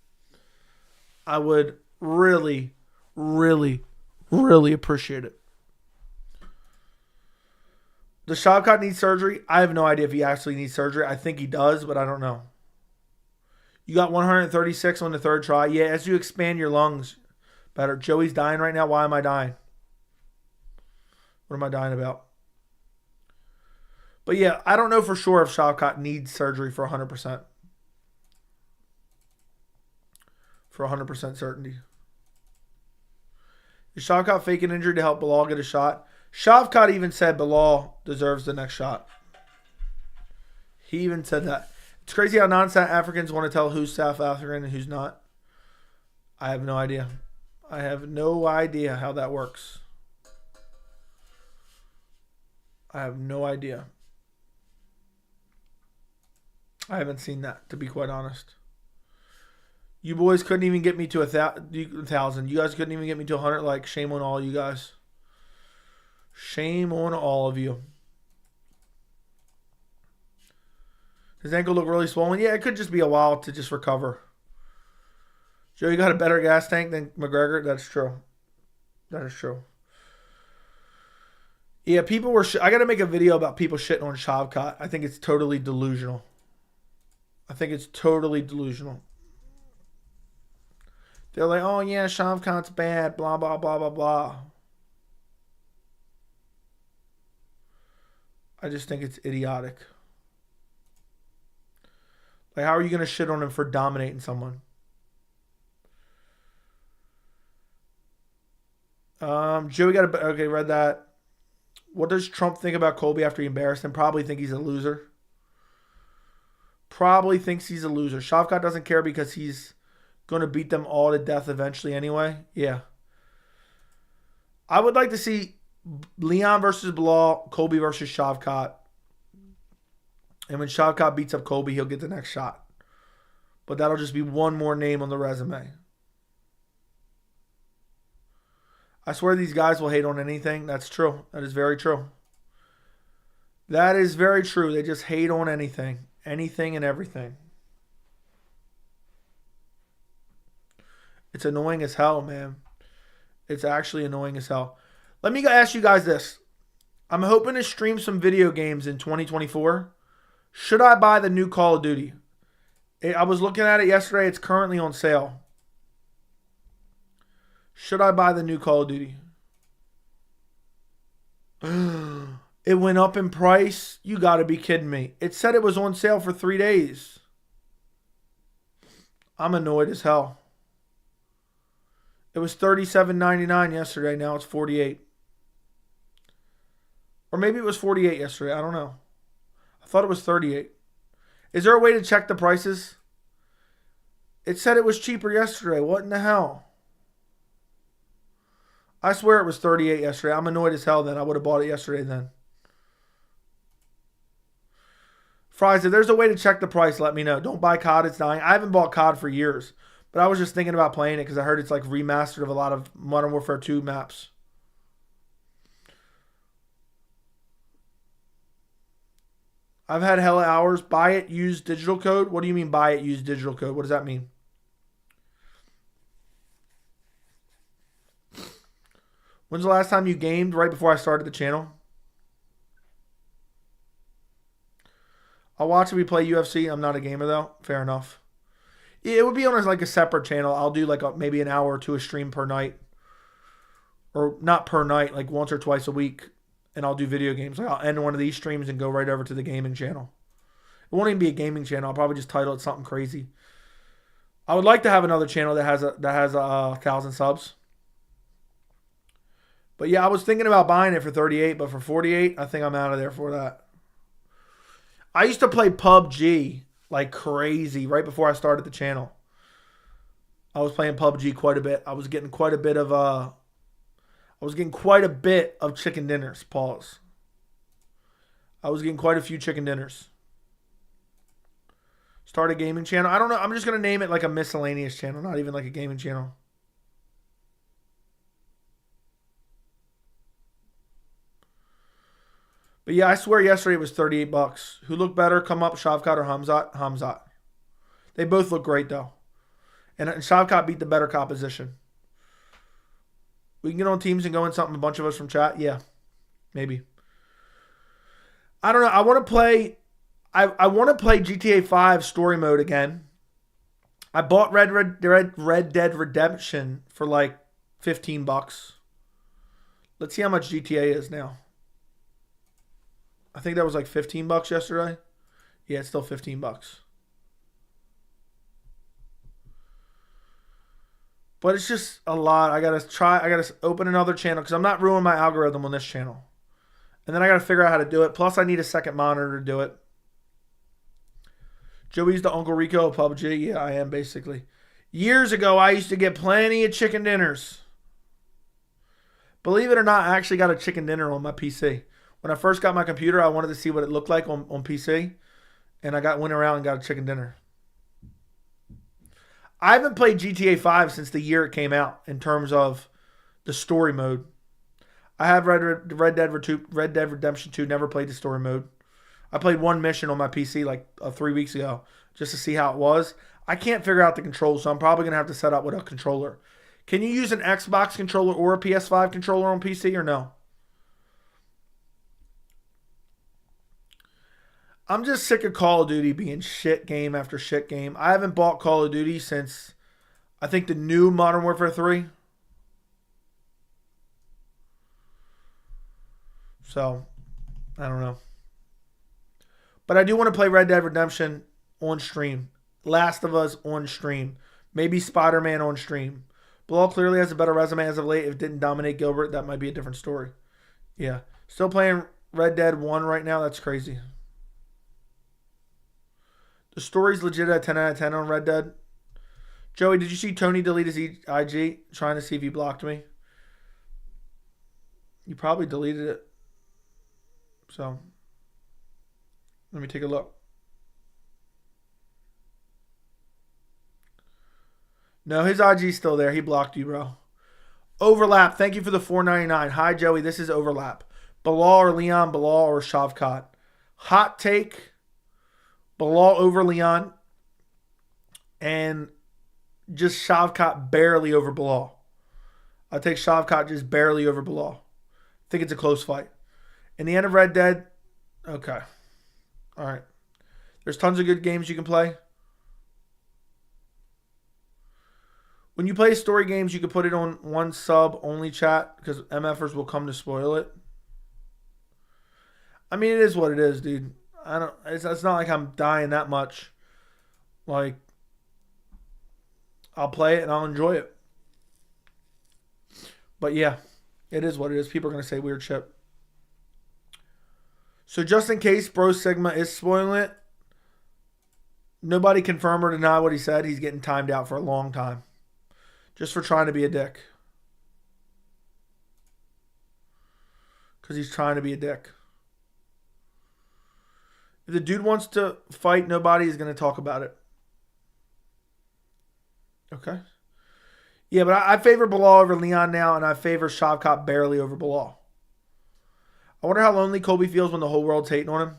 Speaker 1: I would really, really, really appreciate it. Does Shavkat need surgery? I have no idea if he actually needs surgery. I think he does, but I don't know. You got 136 on the third try. Yeah, as you expand your lungs better. Joey's dying right now. Why am I dying? What am I dying about? But yeah, I don't know for sure if Shavkat needs surgery for 100%. For 100% certainty. Is Shavkat fake an injury to help Belal get a shot? Shavkat even said Belal deserves the next shot. He even said that. It's crazy how non-South Africans want to tell who's South African and who's not. I have no idea. I have no idea how that works. I have no idea. I haven't seen that, to be quite honest. You boys couldn't even get me to 1,000. You guys couldn't even get me to 100. Like, shame on all you guys. Shame on all of you. His ankle look really swollen. Yeah, it could just be a while to just recover. Joe, you got a better gas tank than McGregor. That's true. That is true. Yeah, people were... I got to make a video about people shitting on Shavkat. I think it's totally delusional. I think it's totally delusional. They're like, oh, yeah, Shavkat's bad, blah, blah, blah, blah, blah. I just think it's idiotic. Like, how are you going to shit on him for dominating someone? Joey got a... Okay, read that. What does Trump think about Colby after he embarrassed him? Probably think he's a loser. Probably thinks he's a loser. Shavkat doesn't care because he's going to beat them all to death eventually anyway. Yeah. I would like to see Leon versus Belal, Colby versus Shavkat. And when Shavkat beats up Colby, he'll get the next shot. But that'll just be one more name on the resume. I swear these guys will hate on anything. That's true. That is very true. That is very true. They just hate on anything. Anything and everything. It's annoying as hell, man. It's actually annoying as hell. Let me ask you guys this. I'm hoping to stream some video games in 2024. Should I buy the new Call of Duty? I was looking at it yesterday. It's currently on sale. Should I buy the new Call of Duty? It went up in price? You got to be kidding me. It said it was on sale for 3 days. I'm annoyed as hell. It was $37.99 yesterday. Now it's $48. Or maybe it was $48 yesterday. I don't know. I thought it was $38. Is there a way to check the prices? It said it was cheaper yesterday. What in the hell? I swear it was $38 yesterday. I'm annoyed as hell then. I would have bought it yesterday then. Fries, if there's a way to check the price, let me know. Don't buy COD. It's dying. I haven't bought COD for years. But I was just thinking about playing it because I heard it's like remastered of a lot of Modern Warfare 2 maps. I've had hella hours. Buy it, use digital code. What do you mean buy it, use digital code? What does that mean? When's the last time you gamed? Right before I started the channel. I'll watch if we play UFC. I'm not a gamer though. Fair enough. It would be on like a separate channel. I'll do like maybe an hour or two a stream per night. Or not per night, like once or twice a week. And I'll do video games. Like I'll end one of these streams and go right over to the gaming channel. It won't even be a gaming channel. I'll probably just title it something crazy. I would like to have another channel that has a 1,000 subs. But yeah, I was thinking about buying it for 38, but for 48, I think I'm out of there for that. I used to play PUBG like crazy right before I started the channel. I was playing PUBG quite a bit. I was getting quite a bit of chicken dinners. Pause. I was getting quite a few chicken dinners. Start a gaming channel. I don't know. I'm just gonna name it like a miscellaneous channel, not even like a gaming channel. But yeah, I swear yesterday it was $38. Who looked better? Come up, Shavkat or Hamzat? Hamzat. They both look great though. And Shavkat beat the better composition. We can get on teams and go in something, a bunch of us from chat? Yeah, maybe. I don't know. I want to play GTA 5 story mode again. I bought Red Dead Redemption for like $15. Let's see how much GTA is now. I think that was like $15 yesterday. Yeah, it's still $15. But it's just a lot. I gotta open another channel because I'm not ruining my algorithm on this channel. And then I gotta figure out how to do it. Plus I need a second monitor to do it. Joey's the Uncle Rico of PUBG. Yeah, I am basically. Years ago, I used to get plenty of chicken dinners. Believe it or not, I actually got a chicken dinner on my PC. When I first got my computer, I wanted to see what it looked like on PC. And I went around and got a chicken dinner. I haven't played GTA 5 since the year it came out in terms of the story mode. I have Red Dead Redemption 2, never played the story mode. I played one mission on my PC like 3 weeks ago just to see how it was. I can't figure out the controls, so I'm probably going to have to set up with a controller. Can you use an Xbox controller or a PS5 controller on PC or no? I'm just sick of Call of Duty being shit game after shit game. I haven't bought Call of Duty since, I think, the new Modern Warfare 3. So, I don't know. But I do want to play Red Dead Redemption on stream. Last of Us on stream. Maybe Spider-Man on stream. Belal clearly has a better resume as of late. If it didn't dominate Gilbert, that might be a different story. Yeah. Still playing Red Dead 1 right now. That's crazy. The story's legit at 10 out of 10 on Red Dead. Joey, did you see Tony delete his IG trying to see if he blocked me? You probably deleted it. So, let me take a look. No, his IG's still there. He blocked you, bro. Overlap. Thank you for the $4.99. Hi, Joey. This is Overlap. Belal or Leon, Belal or Shavkat. Hot take. Belal over Leon, and just Shavkat barely over Belal. I'll take Shavkat just barely over Belal. I think it's a close fight. In the end of Red Dead, okay. All right. There's tons of good games you can play. When you play story games, you can put it on one sub only chat because MFers will come to spoil it. I mean, it is what it is, dude. It's not like I'm dying that much. Like, I'll play it and I'll enjoy it. But yeah, it is what it is. People are going to say weird shit. So just in case Bro Sigma is spoiling it, nobody confirm or deny what he said. He's getting timed out for a long time. Just for trying to be a dick. Because he's trying to be a dick. If the dude wants to fight, nobody is going to talk about it. Okay. Yeah, but I favor Belal over Leon now, and I favor Shavkat barely over Belal. I wonder how lonely Colby feels when the whole world's hating on him.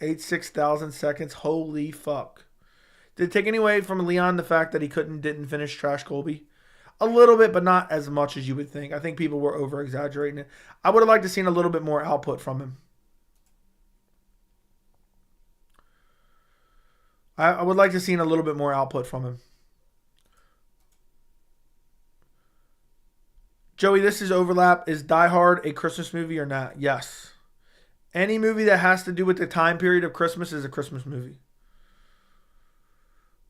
Speaker 1: 86,000 seconds. Holy fuck. Did it take any away from Leon the fact that he didn't finish Trash Colby? A little bit, but not as much as you would think. I think people were over-exaggerating it. I would have liked to seen a little bit more output from him. I would like to see a little bit more output from him. Joey, this is Overlap. Is Die Hard a Christmas movie or not? Yes. Any movie that has to do with the time period of Christmas is a Christmas movie.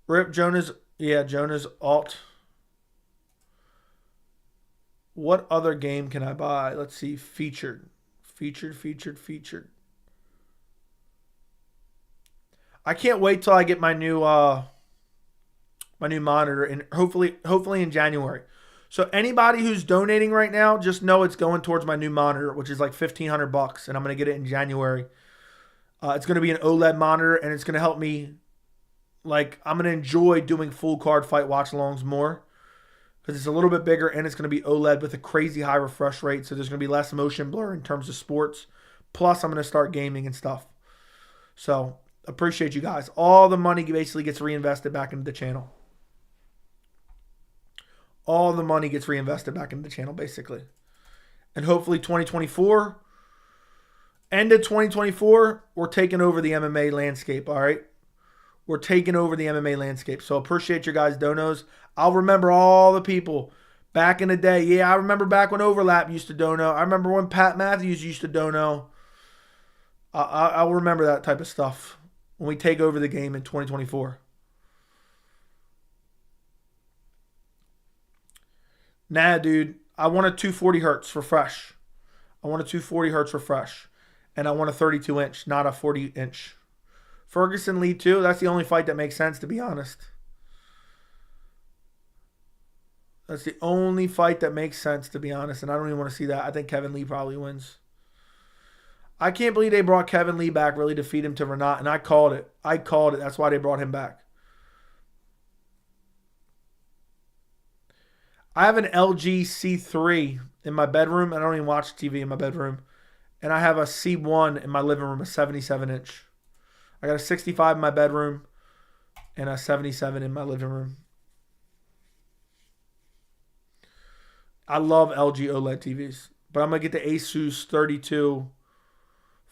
Speaker 1: Rip Jonah's, yeah, Jonah's alt. What other game can I buy? Let's see. Featured. I can't wait till I get my new monitor, and hopefully in January. So anybody who's donating right now, just know it's going towards my new monitor, which is like $1,500, and I'm gonna get it in January. It's gonna be an OLED monitor, and it's gonna help me. Like, I'm gonna enjoy doing full card fight watch-alongs more because it's a little bit bigger, and it's gonna be OLED with a crazy high refresh rate. So there's gonna be less motion blur in terms of sports. Plus, I'm gonna start gaming and stuff. So appreciate you guys. All the money basically gets reinvested back into the channel. All the money gets reinvested back into the channel, basically. And hopefully 2024, end of 2024, we're taking over the MMA landscape, all right? We're taking over the MMA landscape. So appreciate your guys' donos. I'll remember all the people back in the day. Yeah, I remember back when Overlap used to dono. I remember when Pat Matthews used to dono. I'll remember that type of stuff when we take over the game in 2024. Nah, dude. I want a 240 hertz for fresh. I want a 240 hertz for fresh. And I want a 32 inch, not a 40 inch. Ferguson Lee 2. That's the only fight that makes sense, to be honest. That's the only fight that makes sense, to be honest. And I don't even want to see that. I think Kevin Lee probably wins. I can't believe they brought Kevin Lee back really to feed him to Renat. And I called it. That's why they brought him back. I have an LG C3 in my bedroom. I don't even watch TV in my bedroom. And I have a C1 in my living room, a 77 inch. I got a 65 in my bedroom and a 77 in my living room. I love LG OLED TVs. But I'm going to get the Asus 32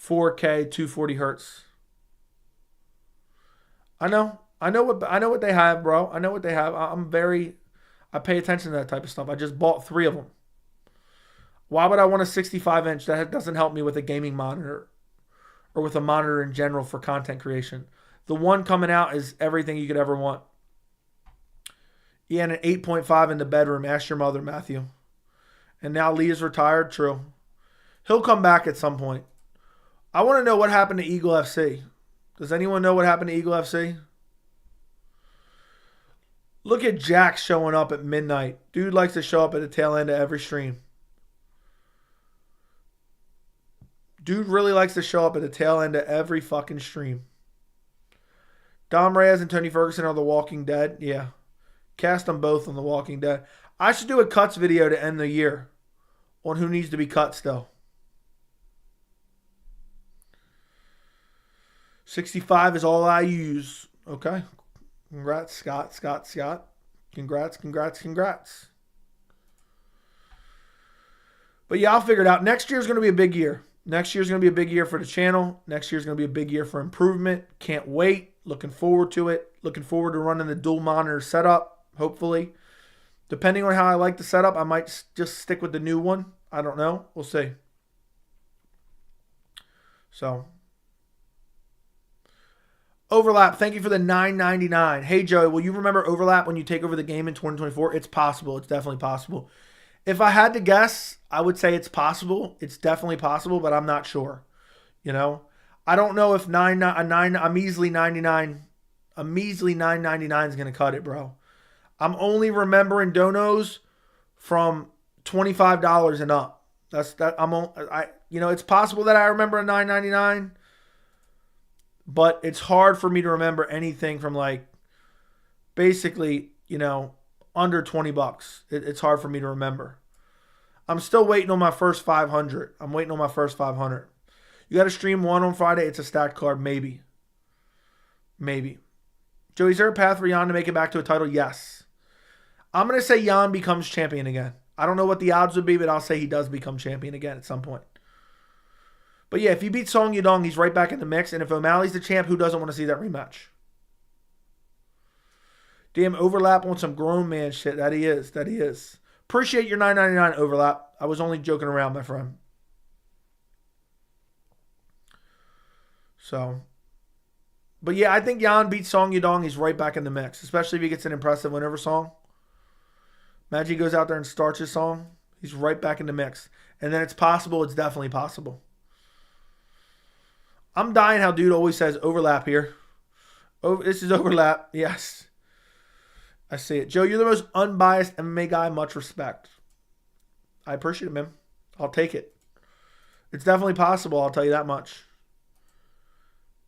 Speaker 1: 4K 240 hertz. I know what they have, bro. I know what they have. I pay attention to that type of stuff. I just bought 3 of them. Why would I want a 65 inch? That doesn't help me with a gaming monitor or with a monitor in general for content creation. The one coming out is everything you could ever want. Yeah, and an 8.5 in the bedroom. Ask your mother, Matthew. And now Lee is retired. True. He'll come back at some point. I want to know what happened to Eagle FC. Does anyone know what happened to Eagle FC? Look at Jack showing up at midnight. Dude likes to show up at the tail end of every stream. Dude really likes to show up at the tail end of every fucking stream. Dom Reyes and Tony Ferguson are The Walking Dead. Yeah. Cast them both on The Walking Dead. I should do a cuts video to end the year on who needs to be cut still. 65 is all I use. Okay. Congrats, Scott. Congrats. But yeah, I'll figure it out. Next year's going to be a big year. Next year's going to be a big year for the channel. Next year's going to be a big year for improvement. Can't wait. Looking forward to it. Looking forward to running the dual monitor setup, hopefully. Depending on how I like the setup, I might just stick with the new one. I don't know. We'll see. So, Overlap, thank you for the $9.99. Hey, Joey, will you remember Overlap when you take over the game in 2024? It's possible. It's definitely possible. If I had to guess, I would say it's possible. It's definitely possible, but I'm not sure. You know, I don't know if a measly $9.99 is going to cut it, bro. I'm only remembering donos from $25 and up. It's possible that I remember a $9.99, but it's hard for me to remember anything from like basically, under $20. It's hard for me to remember. I'm still waiting on my first 500. You got to stream one on Friday. It's a stacked card. Maybe. Joey, is there a path for Jan to make it back to a title? Yes. I'm going to say Jan becomes champion again. I don't know what the odds would be, but I'll say he does become champion again at some point. But yeah, if he beats Song Yadong, he's right back in the mix. And if O'Malley's the champ, who doesn't want to see that rematch? Damn, Overlap on some grown man shit. That he is. Appreciate your $9.99 Overlap. I was only joking around, my friend. So, but yeah, I think Jan beats Song Yadong. He's right back in the mix, especially if he gets an impressive win over Song. Imagine he goes out there and starts his Song. He's right back in the mix. And then it's possible. It's definitely possible. I'm dying how dude always says overlap here. Oh, this is overlap. Yes. I see it. Joe, you're the most unbiased MMA guy. Much respect. I appreciate it, man. I'll take it. It's definitely possible. I'll tell you that much.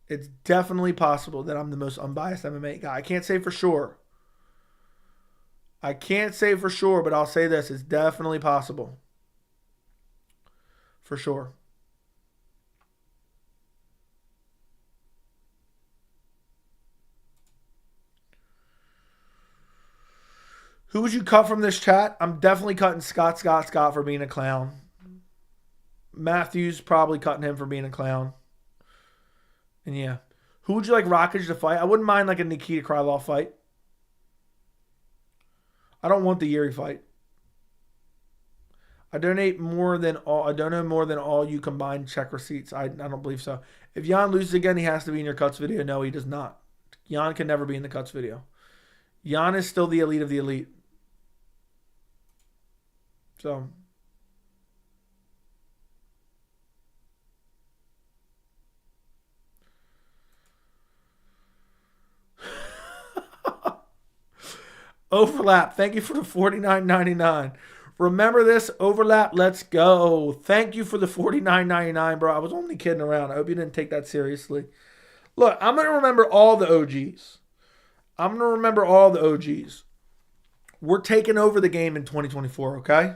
Speaker 1: It's definitely possible that I'm the most unbiased MMA guy. I can't say for sure. But I'll say this. It's definitely possible. For sure. Who would you cut from this chat? I'm definitely cutting Scott for being a clown. Matthews, probably cutting him for being a clown. And yeah. Who would you like Rockage to fight? I wouldn't mind like a Nikita Krylov fight. I don't want the Yuri fight. I donate more than all you combined check receipts. I don't believe so. If Jan loses again, he has to be in your cuts video. No, he does not. Jan can never be in the cuts video. Jan is still the elite of the elite. So overlap. Thank you for the $49.99. Remember this, overlap. Let's go. Thank you for the $49.99, bro. I was only kidding around. I hope you didn't take that seriously. Look, I'm going to remember all the OGs. We're taking over the game in 2024, okay?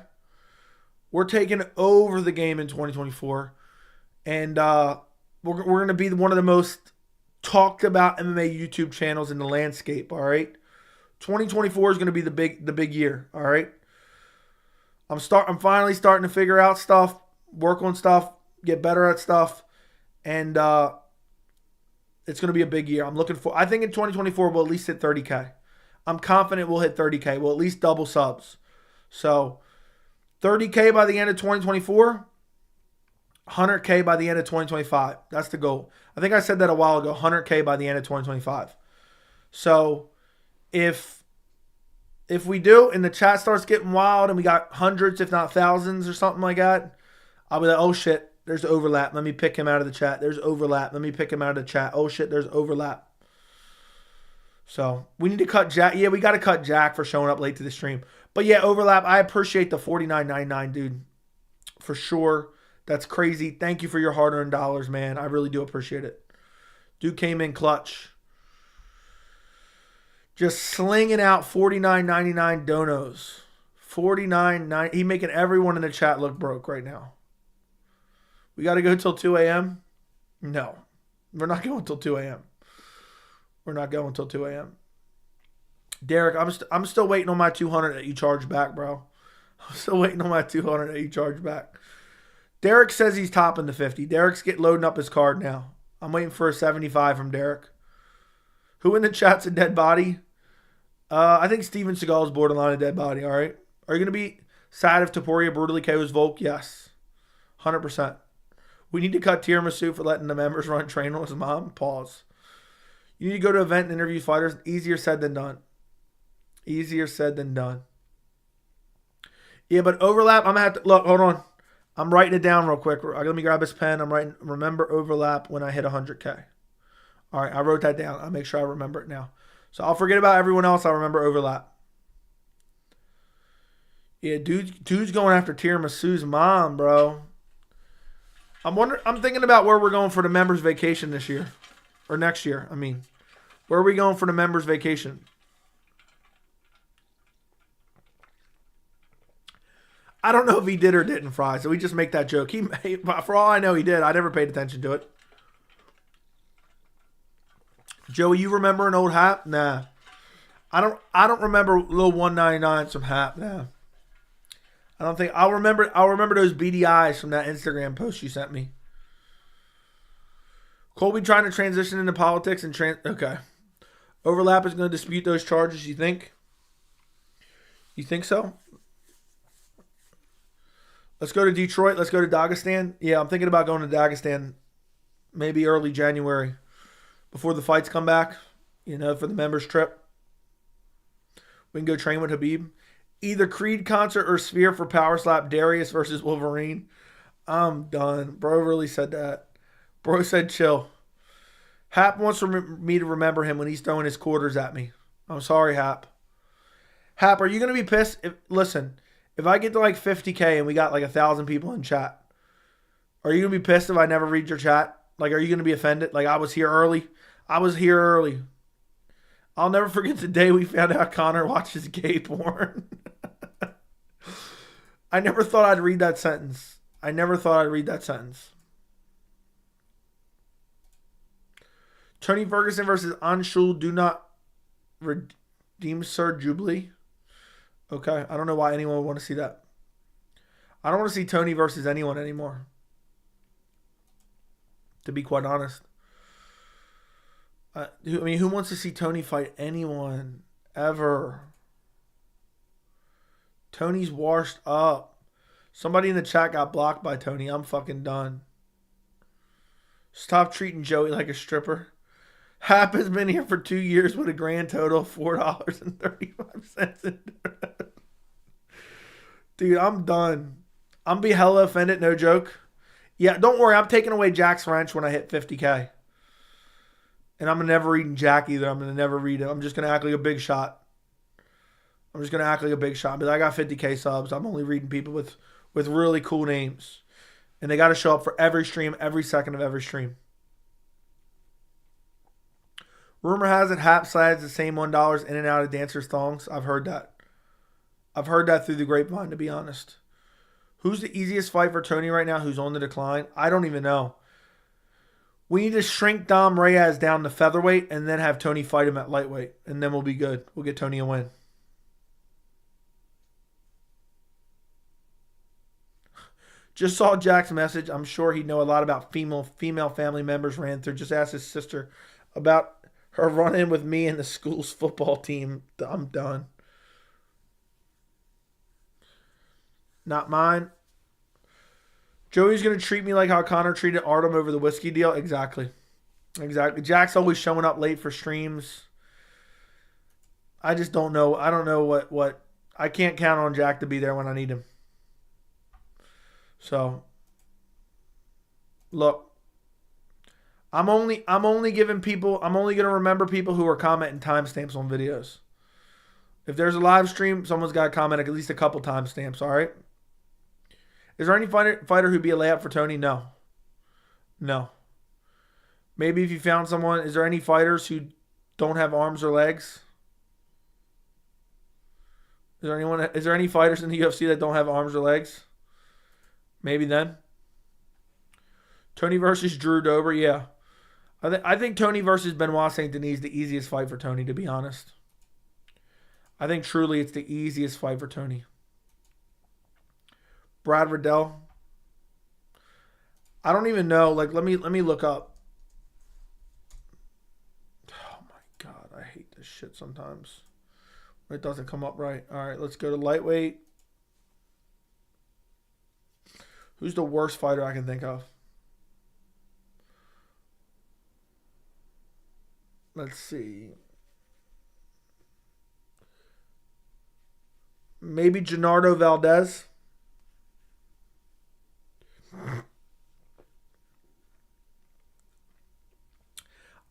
Speaker 1: We're taking over the game in 2024. And we're going to be one of the most talked about MMA YouTube channels in the landscape, all right? 2024 is going to be the big year, all right? I'm finally starting to figure out stuff, work on stuff, get better at stuff, and it's going to be a big year. I think in 2024 we'll at least hit 30K. I'm confident we'll hit 30K. We'll at least double subs. So 30K by the end of 2024, 100K by the end of 2025. That's the goal. I think I said that a while ago, 100K by the end of 2025. So if we do and the chat starts getting wild and we got hundreds, if not thousands or something like that, I'll be like, oh shit, there's overlap. Let me pick him out of the chat. There's overlap. Let me pick him out of the chat. Oh shit, there's overlap. So we need to cut Jack. Yeah, we got to cut Jack for showing up late to the stream. But yeah, overlap. I appreciate the $49.99, dude. For sure. That's crazy. Thank you for your hard-earned dollars, man. I really do appreciate it. Dude came in clutch. Just slinging out $49.99 donos. $49.99. He making everyone in the chat look broke right now. We got to go till 2 a.m.? No. We're not going till 2 a.m. We're not going till 2 a.m. Derek, I'm still waiting on my 200 that you charged back, bro. I'm still waiting on my 200 that you charged back. Derek says he's topping the 50. Derek's loading up his card now. I'm waiting for a 75 from Derek. Who in the chat's a dead body? I think Steven Seagal is borderline a dead body, all right? Are you going to be sad if Taporia brutally KOs Volk? Yes. 100%. We need to cut Tiramisu for letting the members run train on his mom. Pause. You need to go to an event and interview fighters. Easier said than done. Easier said than done. Yeah, but overlap, I'm going to have to... Look, hold on. I'm writing it down real quick. Let me grab his pen. I'm writing, remember overlap when I hit 100K. All right, I wrote that down. I'll make sure I remember it now. So I'll forget about everyone else. I'll remember overlap. Yeah, dude's going after Tiramisu's mom, bro. I'm thinking about where we're going for the members' vacation this year. Or next year, I mean. Where are we going for the members' vacation? I don't know if he did or didn't, Fry, so we just make that joke. For all I know, he did. I never paid attention to it. Joey, you remember an old hat? Nah. I don't remember little 199s from Hap. Nah. I don't think I'll remember those BDIs from that Instagram post you sent me. Colby trying to transition into politics and okay. Overlap is going to dispute those charges, you think? You think so? Let's go to Detroit. Let's go to Dagestan. Yeah, I'm thinking about going to Dagestan. maybe early January before the fights come back, for the members trip. We can go train with Habib. Either Creed concert or Sphere for Power Slap Darius versus Wolverine. I'm done. Bro really said that. Bro said chill. Hap wants me to remember him when he's throwing his quarters at me. I'm sorry, Hap. Hap, are you going to be pissed? If I get to like 50K and we got like 1,000 people in chat, are you going to be pissed if I never read your chat? Like, are you going to be offended? Like, I was here early. I'll never forget the day we found out Connor watches gay porn. I never thought I'd read that sentence. Tony Ferguson versus Anshul do not redeem Sir Jubilee. Okay, I don't know why anyone would want to see that. I don't want to see Tony versus anyone anymore, to be quite honest. Who wants to see Tony fight anyone ever? Tony's washed up. Somebody in the chat got blocked by Tony. I'm fucking done. Stop treating Joey like a stripper. Hap has been here for 2 years with a grand total of $4.35. Dude, I'm done. I'm be hella offended, no joke. Yeah, don't worry. I'm taking away Jack's wrench when I hit 50K. And I'm never reading Jack either. I'm going to never read it. I'm just going to act like a big shot. But I got 50K subs. I'm only reading people with really cool names. And they got to show up for every stream, every second of every stream. Rumor has it Hap slides the same $1 in and out of dancers' thongs. I've heard that. Through the grapevine, to be honest. Who's the easiest fight for Tony right now who's on the decline? I don't even know. We need to shrink Dom Reyes down to featherweight and then have Tony fight him at lightweight. And then we'll be good. We'll get Tony a win. Just saw Jack's message. I'm sure he'd know a lot about female family members ran through. Just ask his sister about her run-in with me and the school's football team. I'm done. Not mine. Joey's going to treat me like how Connor treated Artem over the whiskey deal. Exactly. Jack's always showing up late for streams. I just don't know. I don't know what. I can't count on Jack to be there when I need him. So, look. I'm only going to remember people who are commenting timestamps on videos. If there's a live stream, someone's got to comment at least a couple timestamps, all right? Is there any fighter who'd be a layup for Tony? No. Maybe if you found someone, is there any fighters who don't have arms or legs? Is there any fighters in the UFC that don't have arms or legs? Maybe then. Tony versus Drew Dober, yeah. I think Tony versus Benoit Saint Denis is the easiest fight for Tony, to be honest. I think truly it's the easiest fight for Tony. Brad Riddell. I don't even know. Like, let me look up. Oh my God, I hate this shit sometimes. It doesn't come up right. All right, let's go to lightweight. Who's the worst fighter I can think of? Let's see. Maybe Gennaro Valdez.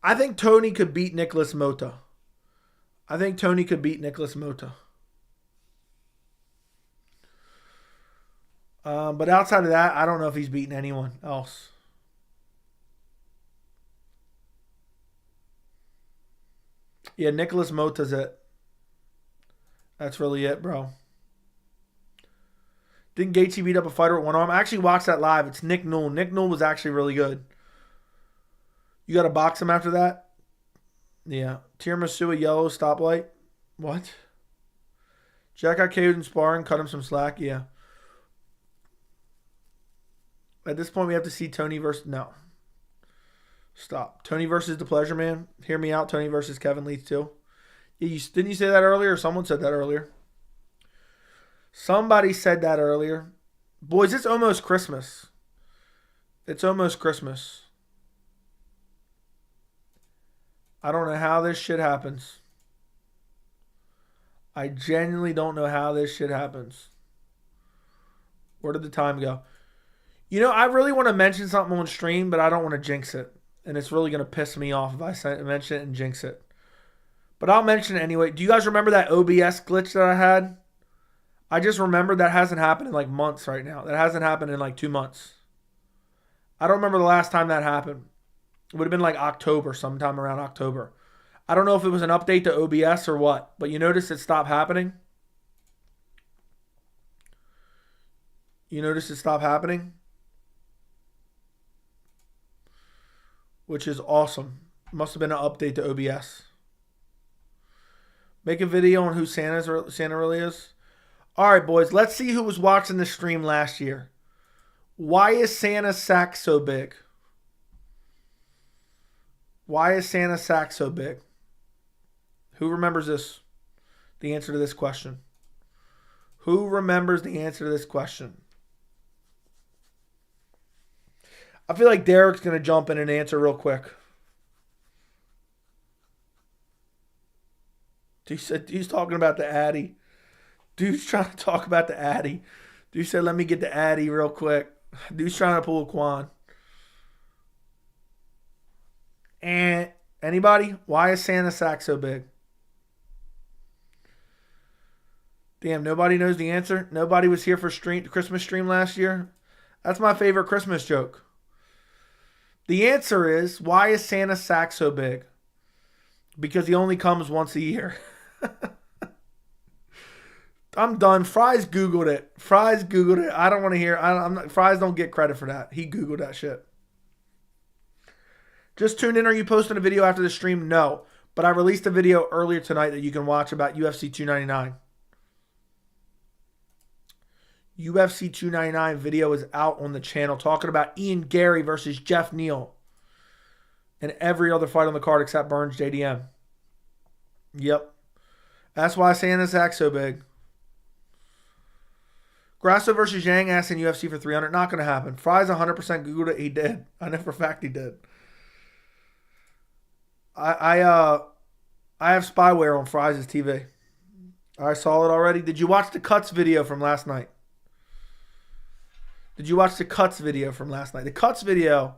Speaker 1: I think Tony could beat Nicholas Mota. But outside of that, I don't know if he's beaten anyone else. Yeah, Nicholas Mota's it. That's really it, bro. Didn't Gaethje beat up a fighter with one arm? I actually watched that live. It's Nick Newell. Nick Newell was actually really good. You got to box him after that? Yeah. Tiramisu, a yellow stoplight. What? Jack got KO'd in sparring, cut him some slack. Yeah. At this point, we have to see Tony versus... No. Stop. Tony versus the Pleasure Man. Hear me out. Tony versus Kevin Leith too. Yeah, didn't you say that earlier? Or someone said that earlier. Somebody said that earlier. Boys, it's almost Christmas. I don't know how this shit happens. I genuinely don't know how this shit happens. Where did the time go? You know, I really want to mention something on stream, but I don't want to jinx it. And it's really going to piss me off if I mention it and jinx it. But I'll mention it anyway. Do you guys remember that OBS glitch that I had? I just remembered that hasn't happened in like months right now. That hasn't happened in like 2 months. I don't remember the last time that happened. It would have been like October, sometime around October. I don't know if it was an update to OBS or what, but you notice it stopped happening? You notice it stopped happening? Which is awesome. Must have been an update to OBS. Make a video on who Santa really is. All right, boys. Let's see who was watching the stream last year. Why is Santa's sack so big? Why is Santa's sack so big? Who remembers this? The answer to this question. Who remembers the answer to this question? I feel like Derek's going to jump in and answer real quick. He's talking about the Addy. Dude's trying to talk about the Addy. Dude said, let me get the Addy real quick. Dude's trying to pull a Quan. And anybody? Why is Santa's sack so big? Damn, nobody knows the answer? Nobody was here for Christmas stream last year? That's my favorite Christmas joke. The answer is, why is Santa's sack so big? Because he only comes once a year. I'm done. Fries Googled it. I don't want to hear. Fries don't get credit for that. He Googled that shit. Just tuned in. Are you posting a video after the stream? No. But I released a video earlier tonight that you can watch about UFC 299. UFC 299 video is out on the channel talking about Ian Gary versus Jeff Neal. And every other fight on the card except Burns JDM. Yep. That's why Santa's sack's so big. Grasso versus Yang asking UFC for 300. Not going to happen. Fries 100% Googled it. He did. I know for a fact he did. I have spyware on Fries' TV. I saw it already. Did you watch the Cuts video from last night? The Cuts video,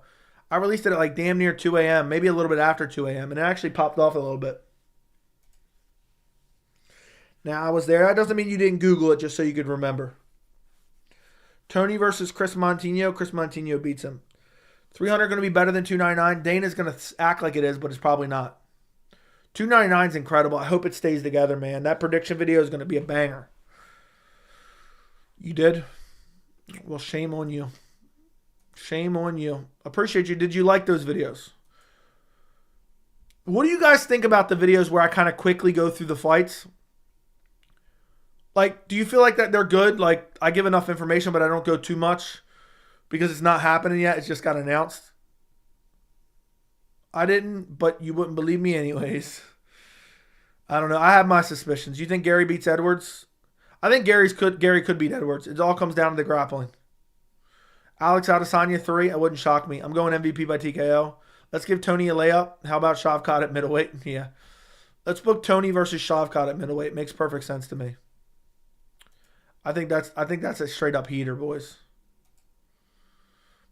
Speaker 1: I released it at like damn near 2 a.m., maybe a little bit after 2 a.m., and it actually popped off a little bit. Now, I was there. That doesn't mean you didn't Google it just so you could remember. Tony versus Chris Montino. Chris Montino beats him. 300 going to be better than 299. Dana's going to act like it is, but it's probably not. 299 is incredible. I hope it stays together, man. That prediction video is going to be a banger. You did? Well, shame on you. Shame on you. Appreciate you. Did you like those videos? What do you guys think about the videos where I kind of quickly go through the fights? Like, do you feel like that they're good? Like, I give enough information, but I don't go too much because it's not happening yet. It's just got announced. I didn't, but you wouldn't believe me anyways. I don't know. I have my suspicions. You think Gary beats Edwards? I think Gary could beat Edwards. It all comes down to the grappling. Alex Adesanya 3. It wouldn't shock me. I'm going MVP by TKO. Let's give Tony a layup. How about Shavkat at middleweight? Yeah. Let's book Tony versus Shavkat at middleweight. Makes perfect sense to me. I think that's a straight up heater, boys.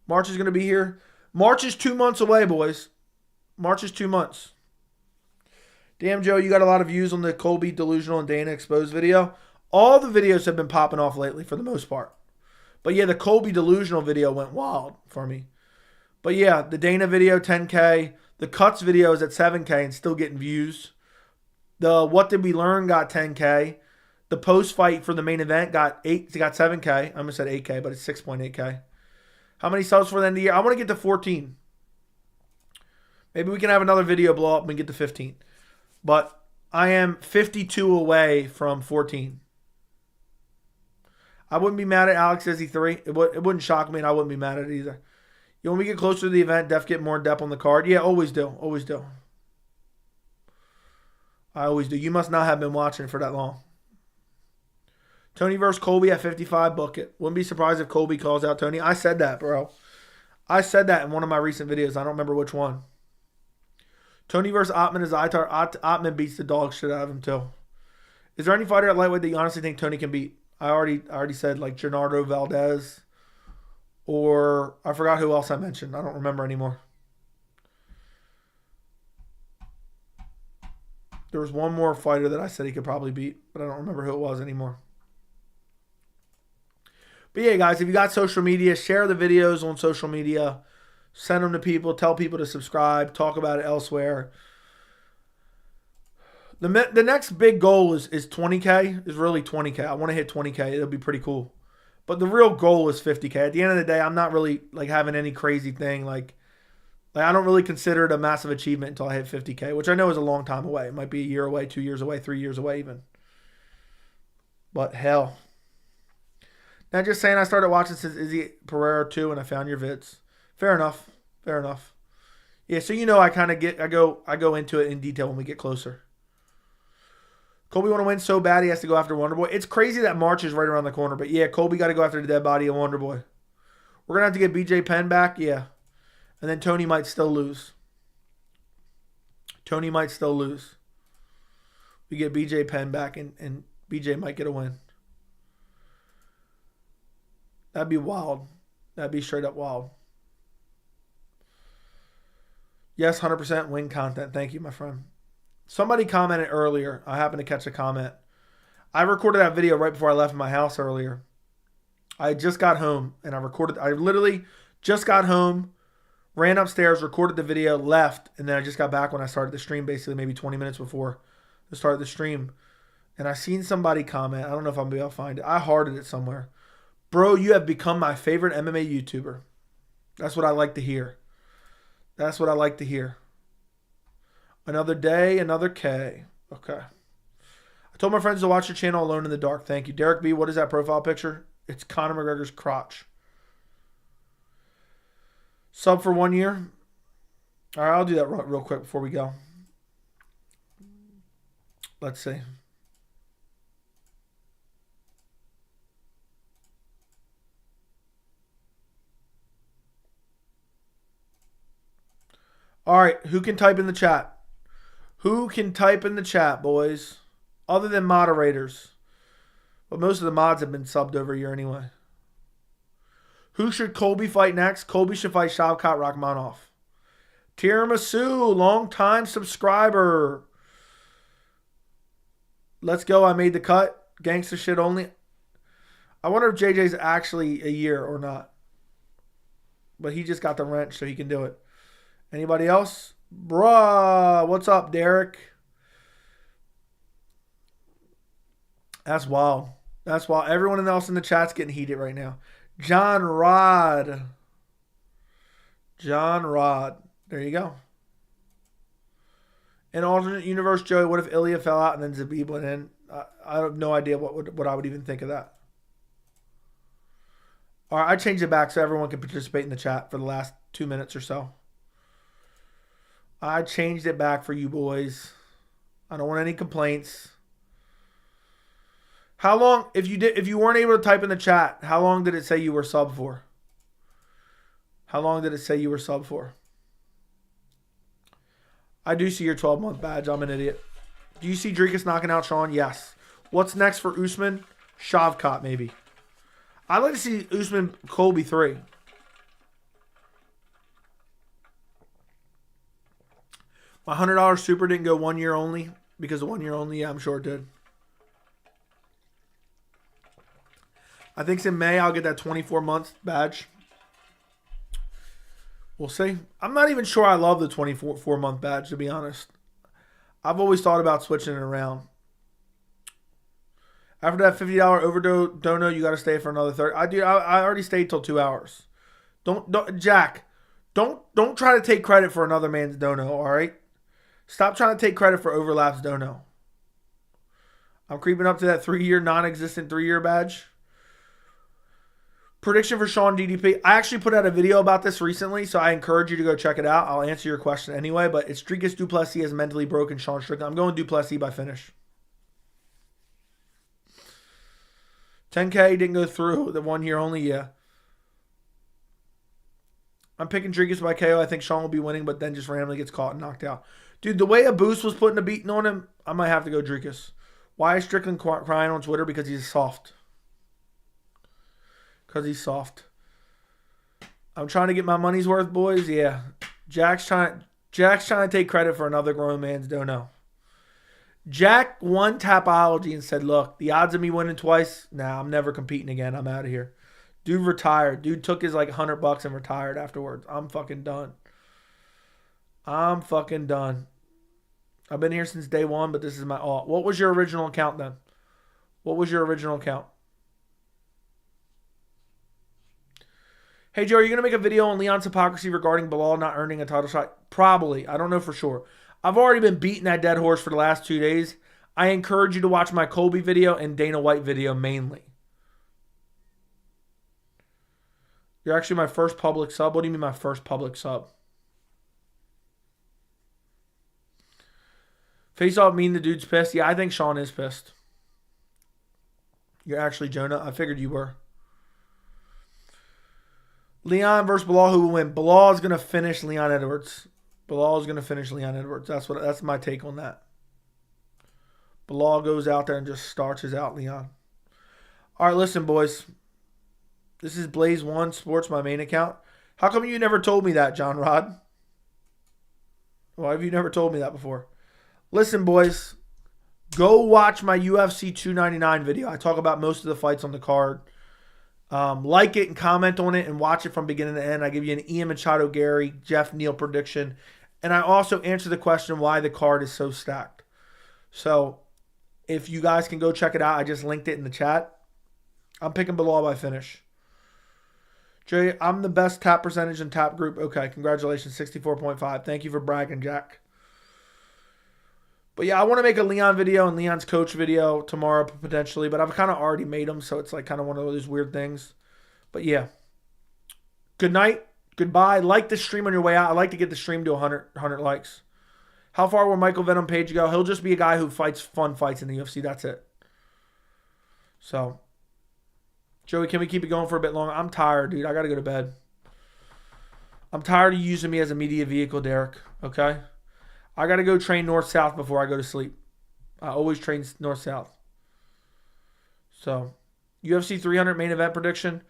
Speaker 1: March is going to be here. March is 2 months away, boys. March is 2 months. Damn, Joe, you got a lot of views on the Colby Delusional and Dana Exposed video. All the videos have been popping off lately for the most part. But yeah, the Colby Delusional video went wild for me. But yeah, the Dana video, 10K. The Cuts video is at 7K and still getting views. The What Did We Learn got 10K. The post-fight for the main event got 7K. I almost said 8K, but it's 6.8K. How many subs for the end of the year? I want to get to 14. Maybe we can have another video blow up and get to 15. But I am 52 away from 14. I wouldn't be mad at Alex Izzy 3. It wouldn't shock me, and I wouldn't be mad at it either. You know, when we get closer to the event, get more depth on the card. Yeah, always do. Always do. I always do. You must not have been watching for that long. Tony versus Colby at 55, book it. Wouldn't be surprised if Colby calls out Tony. I said that, bro. I said that in one of my recent videos. I don't remember which one. Tony versus Ottman is Itar. Ottman beats the dog shit out of him too. Is there any fighter at lightweight that you honestly think Tony can beat? I already said like Gennaro Valdez, or I forgot who else I mentioned. I don't remember anymore. There was one more fighter that I said he could probably beat, but I don't remember who it was anymore. But yeah, guys, if you got social media, share the videos on social media. Send them to people. Tell people to subscribe. Talk about it elsewhere. The next big goal is 20K. Is really 20K. I want to hit 20K. It'll be pretty cool. But the real goal is 50K. At the end of the day, I'm not really like having any crazy thing. Like I don't really consider it a massive achievement until I hit 50K, which I know is a long time away. It might be a year away, 2 years away, 3 years away even. But hell. Now just saying I started watching since Izzy Pereira 2 and I found your vids. Fair enough. Fair enough. Yeah, so you know I kind of I go into it in detail when we get closer. Colby want to win so bad he has to go after Wonderboy. It's crazy that March is right around the corner, but yeah, Colby got to go after the dead body of Wonderboy. We're gonna have to get BJ Penn back, yeah, and then Tony might still lose. Tony might still lose. We get BJ Penn back, and BJ might get a win. That'd be wild. That'd be straight up wild. Yes, 100% win content. Thank you, my friend. Somebody commented earlier. I happened to catch a comment. I recorded that video right before I left my house earlier. I just got home and I literally just got home, ran upstairs, recorded the video, left, and then I just got back when I started the stream, basically maybe 20 minutes before the start of the stream. And I seen somebody comment. I don't know if I'm going to be able to find it. I hearted it somewhere. Bro, you have become my favorite MMA YouTuber. That's what I like to hear. That's what I like to hear. Another day, another K. Okay. I told my friends to watch your channel Alone in the Dark. Thank you. Derek B, what is that profile picture? It's Conor McGregor's crotch. Sub for 1 year. All right, I'll do that real quick before we go. Let's see. All right, who can type in the chat? Who can type in the chat, boys? Other than moderators. But most of the mods have been subbed over here anyway. Who should Colby fight next? Colby should fight Shavkat Rakhmonov. Tiramisu, long-time subscriber. Let's go. I made the cut. Gangster shit only. I wonder if JJ's actually a year or not. But he just got the wrench, so he can do it. Anybody else? Bruh, what's up, Derek? That's wild. That's wild. Everyone else in the chat's getting heated right now. John Rod. John Rod. There you go. In alternate universe, Joey, what if Ilya fell out and then Zabib went in? I have no idea what I would even think of that. All right, I changed it back so everyone can participate in the chat for the last 2 minutes or so. I changed it back for you boys. I don't want any complaints. How long, if you weren't able to type in the chat, how long did it say you were sub for? How long did it say you were sub for? I do see your 12-month badge. I'm an idiot. Do you see Dricus knocking out Sean? Yes. What's next for Usman? Shavkat, maybe. I'd like to see Usman Colby 3. My $100 super didn't go 1 year only because of 1 year only. Yeah, I'm sure it did. I think in May I'll get that 24-month badge. We'll see. I'm not even sure I love the 24-month badge, to be honest. I've always thought about switching it around. After that $50 dono, you got to stay for another 30. I already stayed till 2 hours. Jack, don't try to take credit for another man's dono, all right? Stop trying to take credit for Overlap's dono. I'm creeping up to that 3-year, non-existent 3-year badge. Prediction for Sean DDP. I actually put out a video about this recently, so I encourage you to go check it out. I'll answer your question anyway, but it's Dricus Du Plessis has mentally broken Sean Strickland. I'm going Du Plessis by finish. 10K didn't go through. The 1 year only, yeah. I'm picking Dricus by KO. I think Sean will be winning, but then just randomly gets caught and knocked out. Dude, the way a boost was putting a beating on him, I might have to go Dricus. Why is Strickland crying on Twitter? Because he's soft. Because he's soft. I'm trying to get my money's worth, boys. Yeah. Jack's trying to take credit for another grown man's dono. Jack won Tapology and said, look, the odds of me winning twice, nah, I'm never competing again. I'm out of here. Dude retired. Dude took his like $100 and retired afterwards. I'm fucking done. I'm fucking done. I've been here since day one, but this is my alt. What was your original account then? What was your original account? Hey, Joe, are you going to make a video on Leon's hypocrisy regarding Belal not earning a title shot? Probably. I don't know for sure. I've already been beating that dead horse for the last 2 days. I encourage you to watch my Colby video and Dana White video mainly. You're actually my first public sub. What do you mean my first public sub? Face off mean the dude's pissed. Yeah, I think Sean is pissed. You're actually Jonah. I figured you were. Leon versus Belal, who will win? Belal is going to finish Leon Edwards. Belal is going to finish Leon Edwards. That's my take on that. Belal goes out there and just starches out Leon. All right, listen, boys. This is Blaze One Sports, my main account. How come you never told me that, John Rod? Why have you never told me that before? Listen, boys. Go watch my UFC 299 video. I talk about most of the fights on the card. Like it and comment on it and watch it from beginning to end. I give you an Ian Machado, Gary, Jeff Neal prediction. And I also answer the question why the card is so stacked. So if you guys can go check it out, I just linked it in the chat. I'm picking Belal by finish. Jay, I'm the best tap percentage in tap group. Okay, congratulations, 64.5. Thank you for bragging, Jack. But yeah, I want to make a Leon video and Leon's coach video tomorrow potentially, but I've kind of already made them, so it's like kind of one of those weird things. But yeah, good night, goodbye. Like the stream on your way out. I'd like to get the stream to 100 likes. How far will Michael Venom Page go? He'll just be a guy who fights fun fights in the UFC. That's it. So, Joey, can we keep it going for a bit longer? I'm tired, dude. I got to go to bed. I'm tired of using me as a media vehicle, Derek. Okay? I got to go train north-south before I go to sleep. I always train north-south. So, UFC 300 main event prediction.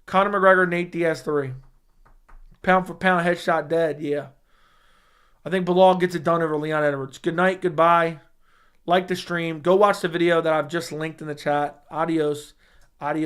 Speaker 1: Conor McGregor, Nate Diaz 3. Pound for pound, headshot dead. Yeah. I think Belal gets it done over Leon Edwards. Good night. Goodbye. Like the stream. Go watch the video that I've just linked in the chat. Adios. Adios.